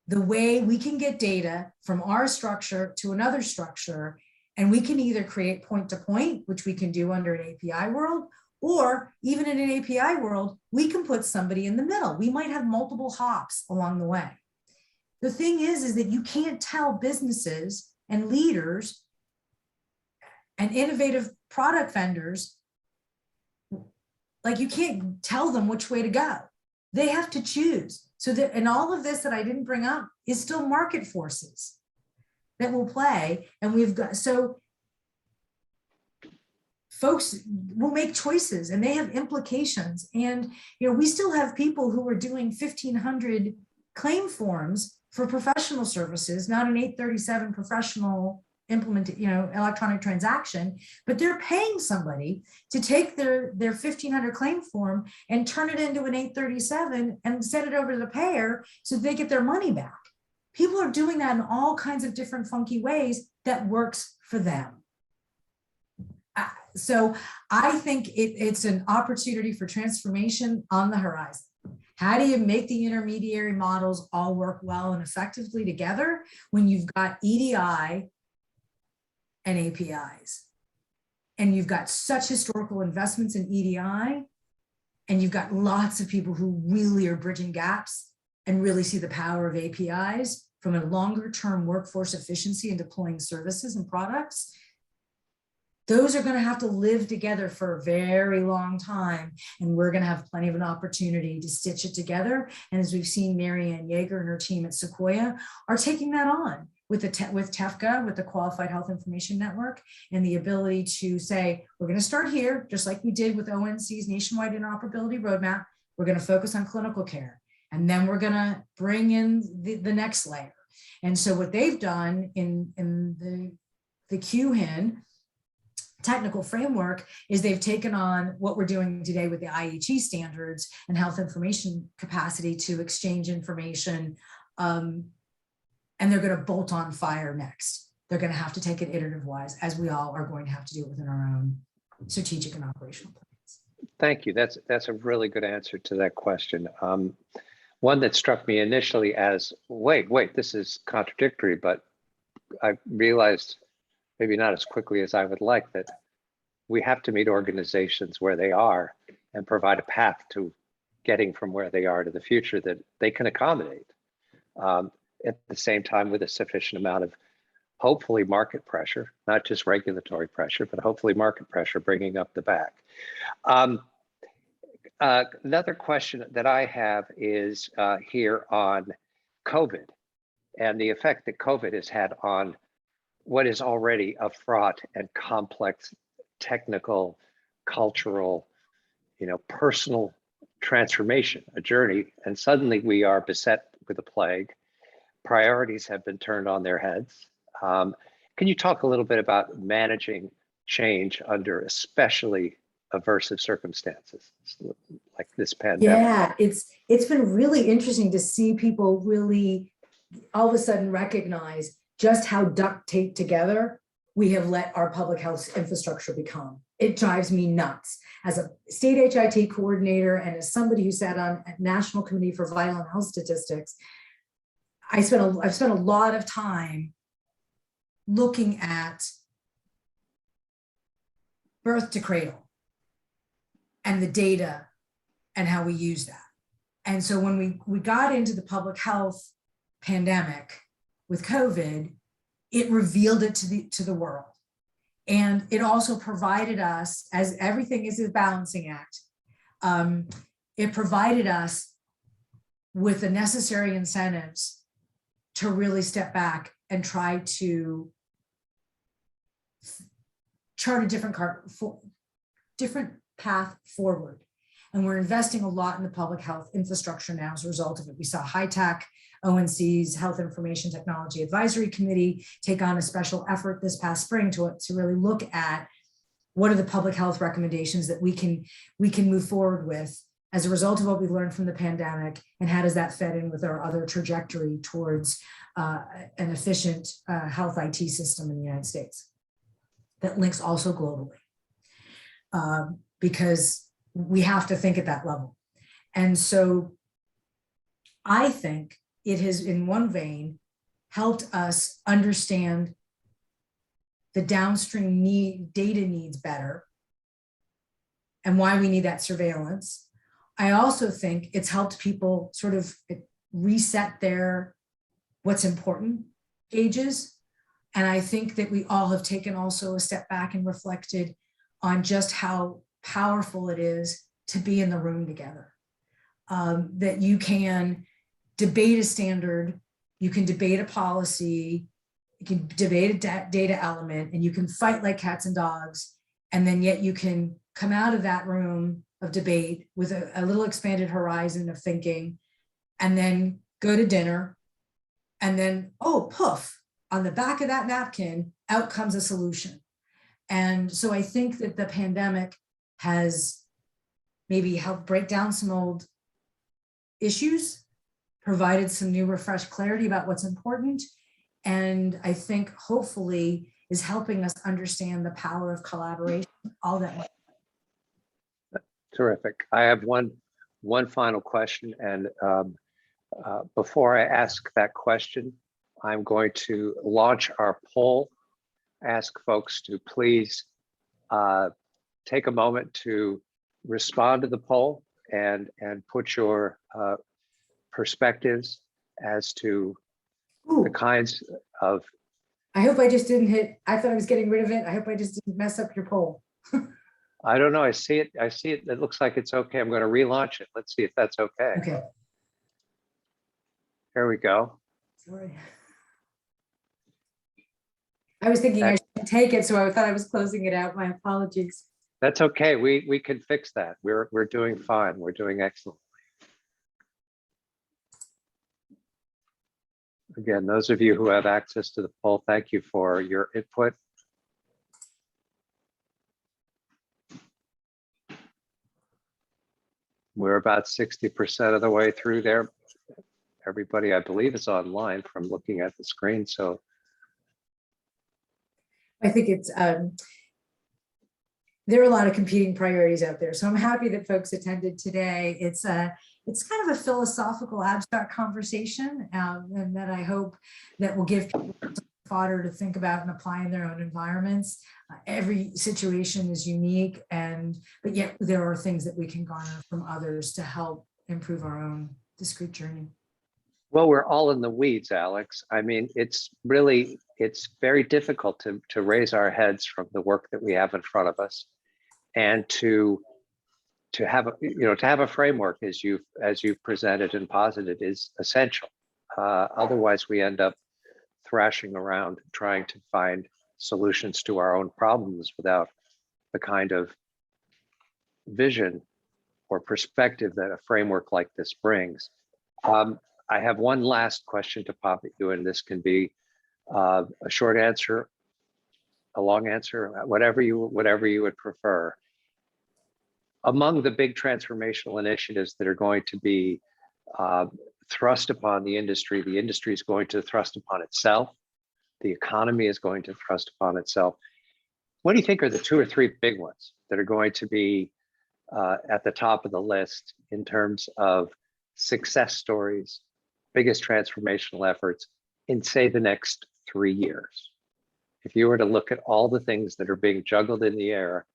the way we can get data from our structure to another structure, and we can either create point-to-point, which we can do under an API world, or even in an API world, we can put somebody in the middle. We might have multiple hops along the way. The thing is that you can't tell businesses and leaders and innovative product vendors, you can't tell them which way to go. They have to choose. So that, and all of this that I didn't bring up is still market forces that will play. And we've got, so folks will make choices and they have implications. And, we still have people who are doing 1,500 claim forms for professional services, not an 837 professional electronic transaction, but they're paying somebody to take their 1,500 claim form and turn it into an 837 and send it over to the payer so they get their money back. People are doing that in all kinds of different funky ways that works for them. So I think it's an opportunity for transformation on the horizon. How do you make the intermediary models all work well and effectively together when you've got EDI and APIs? And you've got such historical investments in EDI, and you've got lots of people who really are bridging gaps and really see the power of APIs from a longer term workforce efficiency and deploying services and products. those are going to have to live together for a very long time. And we're going to have plenty of an opportunity to stitch it together. And as we've seen, Marianne Yeager and her team at Sequoia are taking that on with with TEFCA, with the Qualified Health Information Network, and the ability to say, we're going to start here, just like we did with ONC's Nationwide Interoperability Roadmap. We're going to focus on clinical care. And then we're going to bring in the next layer. And so what they've done in the QHIN technical framework is they've taken on what we're doing today with the IHE standards and health information capacity to exchange information. And they're going to bolt on fire next. They're going to have to take it iterative wise, as we all are going to have to do it within our own strategic and operational plans. Thank you. That's a really good answer to that question. One that struck me initially as, wait, this is contradictory, but I realized maybe not as quickly as I would like that we have to meet organizations where they are and provide a path to getting from where they are to the future that they can accommodate. At the same time, with a sufficient amount of hopefully market pressure, not just regulatory pressure, but hopefully market pressure bringing up the back. Another question that I have is here on COVID and the effect that COVID has had on what is already a fraught and complex technical, cultural, personal transformation, a journey. And suddenly we are beset with a plague. Priorities have been turned on their heads. Can you talk a little bit about managing change under especially aversive circumstances like this pandemic? Yeah, it's been really interesting to see people really all of a sudden recognize just how duct taped together we have let our public health infrastructure become. It drives me nuts. As a state HIT coordinator and as somebody who sat on a National Committee for Vital and Health Statistics, I've spent a lot of time looking at birth to cradle and the data and how we use that. And so when we got into the public health pandemic with COVID, it revealed it to the world. And it also provided us, as everything is a balancing act, it provided us with the necessary incentives to really step back and try to chart a different path forward. And we're investing a lot in the public health infrastructure now as a result of it. We saw high tech, ONC's Health Information Technology Advisory Committee take on a special effort this past spring to really look at what are the public health recommendations that we can move forward with as a result of what we learned from the pandemic, and how does that fit in with our other trajectory towards an efficient health IT system in the United States that links also globally, because we have to think at that level. And so I think it has, in one vein, helped us understand the downstream data needs better and why we need that surveillance. I also think it's helped people sort of reset their what's important gauges. And I think that we all have taken also a step back and reflected on just how powerful it is to be in the room together. That you can debate a standard, you can debate a policy, you can debate a data element, and you can fight like cats and dogs, and then yet you can come out of that room of debate with a little expanded horizon of thinking, and then go to dinner, and then, oh, poof, on the back of that napkin, out comes a solution. And so I think that the pandemic has maybe helped break down some old issues, provided some new refreshed clarity about what's important, and I think hopefully is helping us understand the power of collaboration, all that. Terrific. I have one final question, and before I ask that question, I'm going to launch our poll. Ask folks to please take a moment to respond to the poll and put your perspectives as to the kinds of I hope I just didn't hit, I thought I was getting rid of it. I hope I just didn't mess up your poll. I don't know. I see it. I see it. It looks like it's okay. I'm going to relaunch it. Let's see if that's okay. Okay, Here we go. sorry. I was thinking I should take it, so I thought I was closing it out. My apologies. That's okay. We can fix that. We're doing fine. We're doing excellent. Again, those of you who have access to the poll, thank you for your input. We're about 60% of the way through there. Everybody, I believe, is online from looking at the screen. So I think it's, there are a lot of competing priorities out there. So I'm happy that folks attended today. It's kind of a philosophical abstract conversation, and that I hope that will give people fodder to think about and apply in their own environments. Every situation is unique, but yet there are things that we can garner from others to help improve our own discrete journey. well, we're all in the weeds, Alex. I mean, it's very difficult to raise our heads from the work that we have in front of us, and to have a framework as you've presented and posited is essential. Otherwise, we end up thrashing around trying to find solutions to our own problems without the kind of vision or perspective that a framework like this brings. I have one last question to pop at you, and this can be a short answer, a long answer, whatever you would prefer. Among the big transformational initiatives that are going to be thrust upon the industry is going to thrust upon itself. The economy is going to thrust upon itself. What do you think are the 2 or 3 big ones that are going to be at the top of the list in terms of success stories, biggest transformational efforts in, say, the next 3 years? If you were to look at all the things that are being juggled in the air,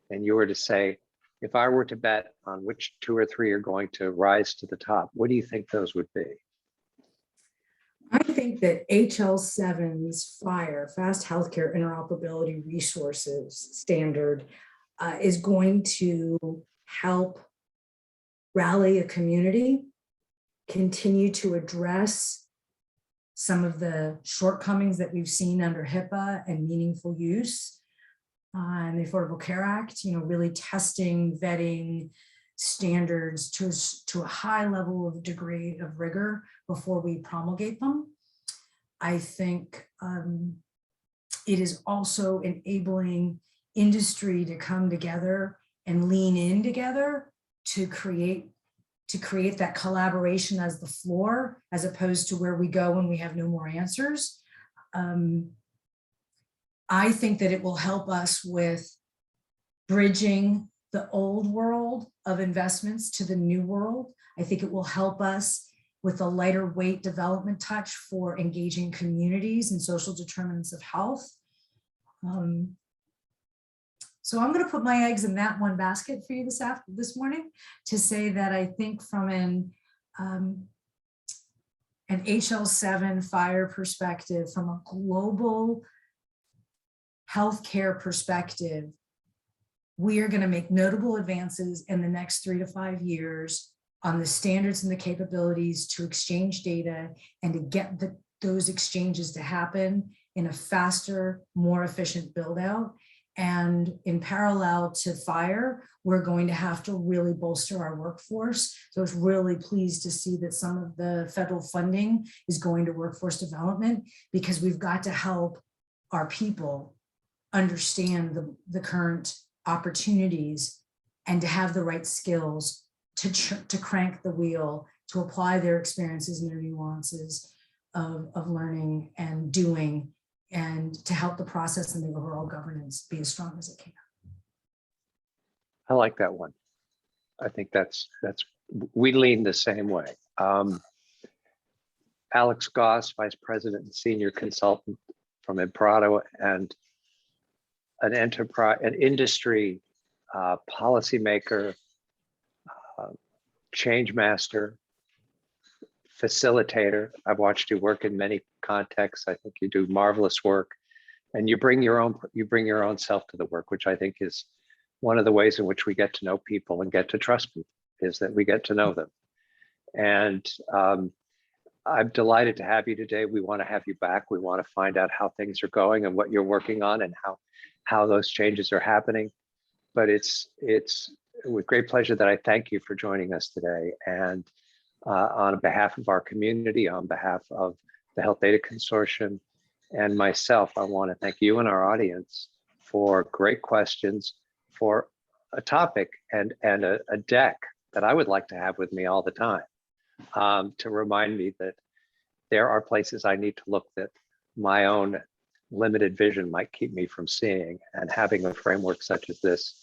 and you were to say, if I were to bet on which 2 or 3 are going to rise to the top, what do you think those would be? I think that HL7's FHIR, Fast Healthcare Interoperability Resources standard, is going to help rally a community, continue to address some of the shortcomings that we've seen under HIPAA and meaningful use and the Affordable Care Act, really testing, vetting standards to a high level of degree of rigor before we promulgate them. I think it is also enabling industry to come together and lean in together to create that collaboration as the floor, as opposed to where we go when we have no more answers. I think that it will help us with bridging the old world of investments to the new world. I think it will help us with a lighter weight development touch for engaging communities and social determinants of health. So I'm going to put my eggs in that one basket for you this morning, to say that I think from an HL7 FHIR perspective, from a global healthcare perspective, we are going to make notable advances in the next 3 to 5 years on the standards and the capabilities to exchange data and to get those exchanges to happen in a faster, more efficient build out. And in parallel to FHIR, we're going to have to really bolster our workforce. So I was really pleased to see that some of the federal funding is going to workforce development, because we've got to help our people understand the current opportunities and to have the right skills to crank the wheel, to apply their experiences and their nuances of learning and doing, and to help the process and the overall governance be as strong as it can. I like that one. I think we lean the same way. Alix Goss, Vice President and Senior Consultant from Imprado, and an industry policymaker, change master, facilitator. I've watched you work in many contexts. I think you do marvelous work, and you bring your own self to the work, which I think is one of the ways in which we get to know people and get to trust people, is that we get to know them. And I'm delighted to have you today. We want to have you back. We want to find out how things are going and what you're working on and how those changes are happening. But it's with great pleasure that I thank you for joining us today. And on behalf of our community, on behalf of the Health Data Consortium and myself, I want to thank you and our audience for great questions, for a topic and a deck that I would like to have with me all the time, to remind me that there are places I need to look that my own limited vision might keep me from seeing. And having a framework such as this,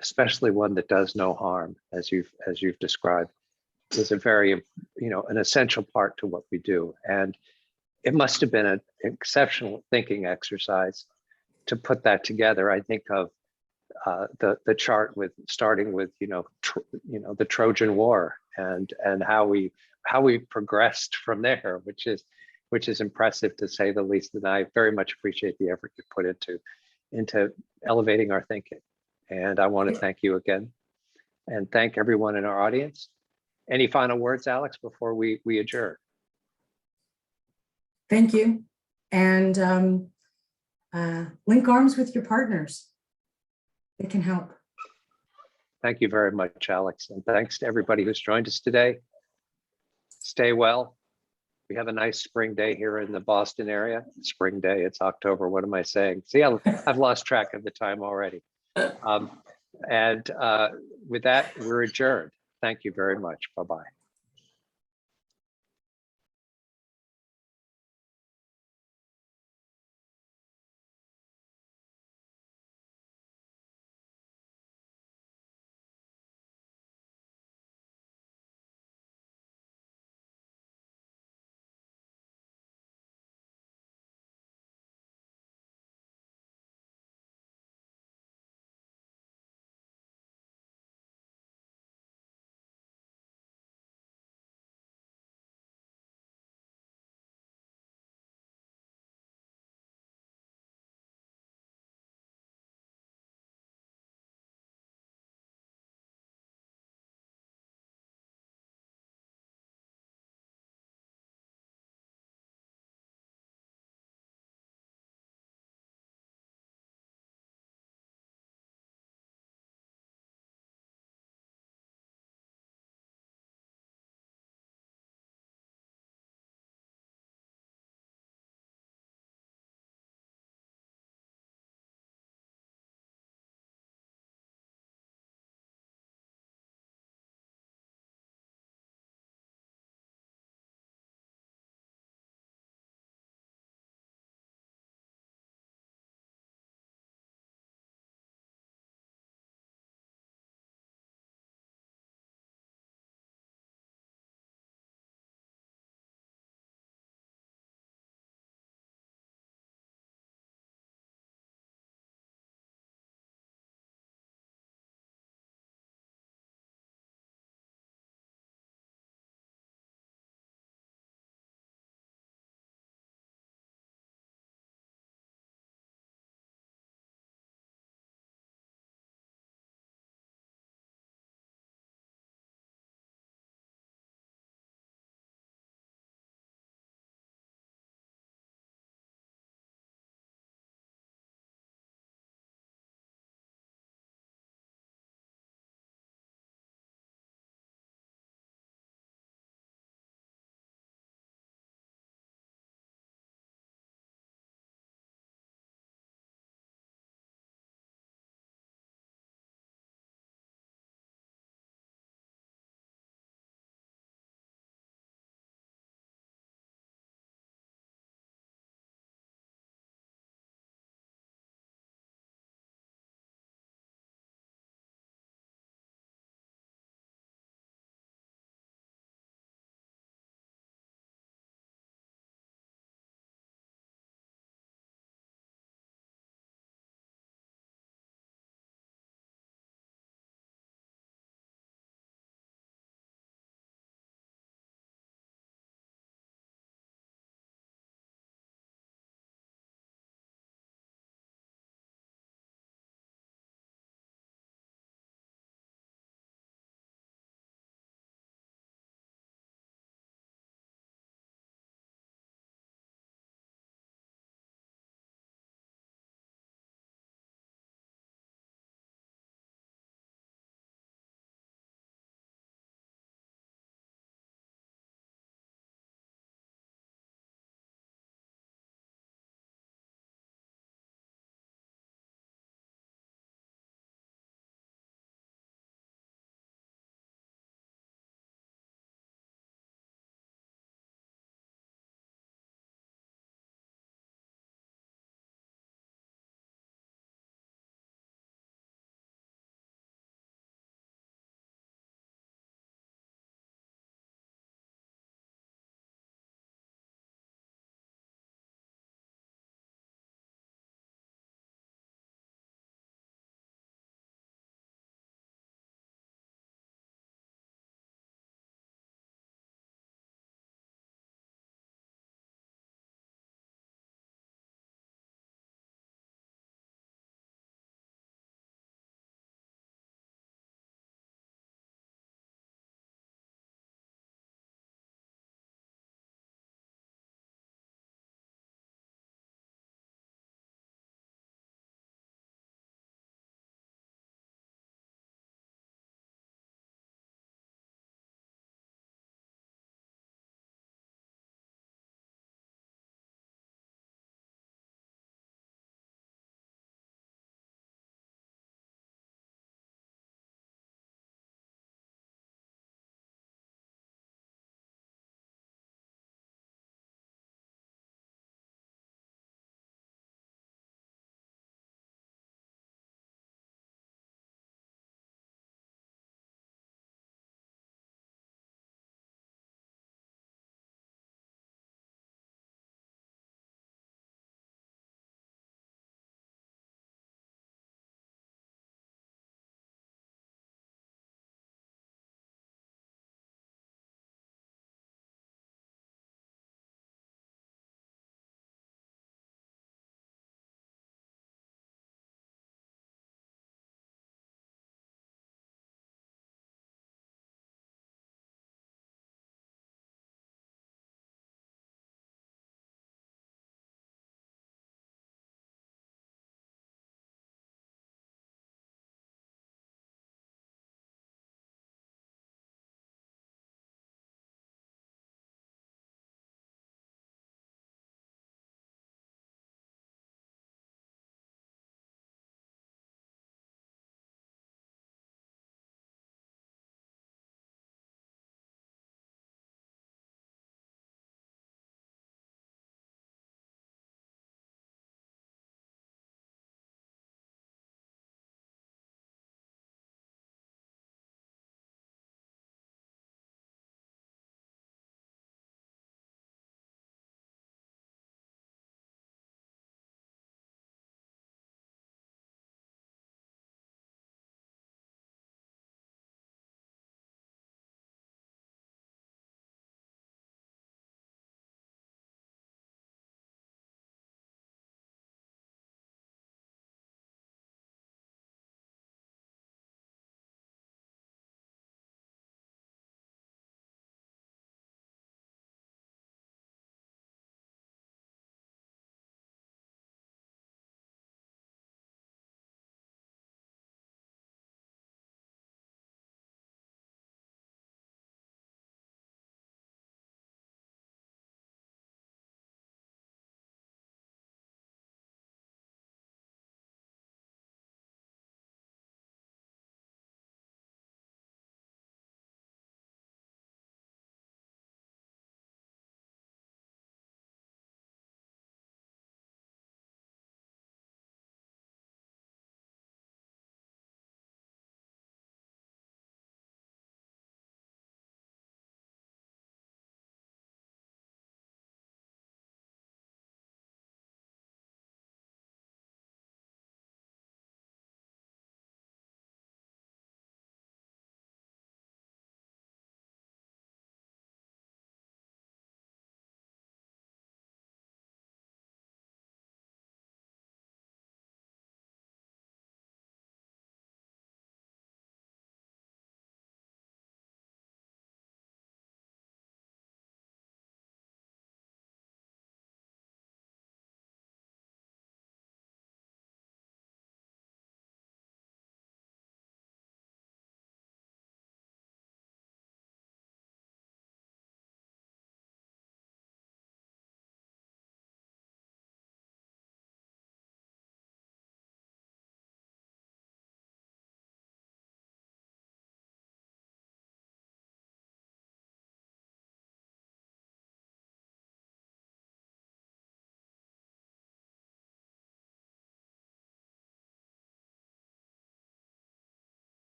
especially one that does no harm, as you've described, is a very, an essential part to what we do. And it must have been an exceptional thinking exercise to put that together. I think of the chart with starting with the Trojan War and how we progressed from there, which is impressive to say the least. And I very much appreciate the effort you put into elevating our thinking. And I want to thank you again, and thank everyone in our audience. Any final words, Alix, before we adjourn? Thank you. And link arms with your partners. They can help. Thank you very much, Alix. And thanks to everybody who's joined us today. Stay well. We have a nice spring day here in the Boston area. Spring day, it's October. What am I saying? See, I've lost track of the time already. And with that, we're adjourned. Thank you very much. Bye-bye.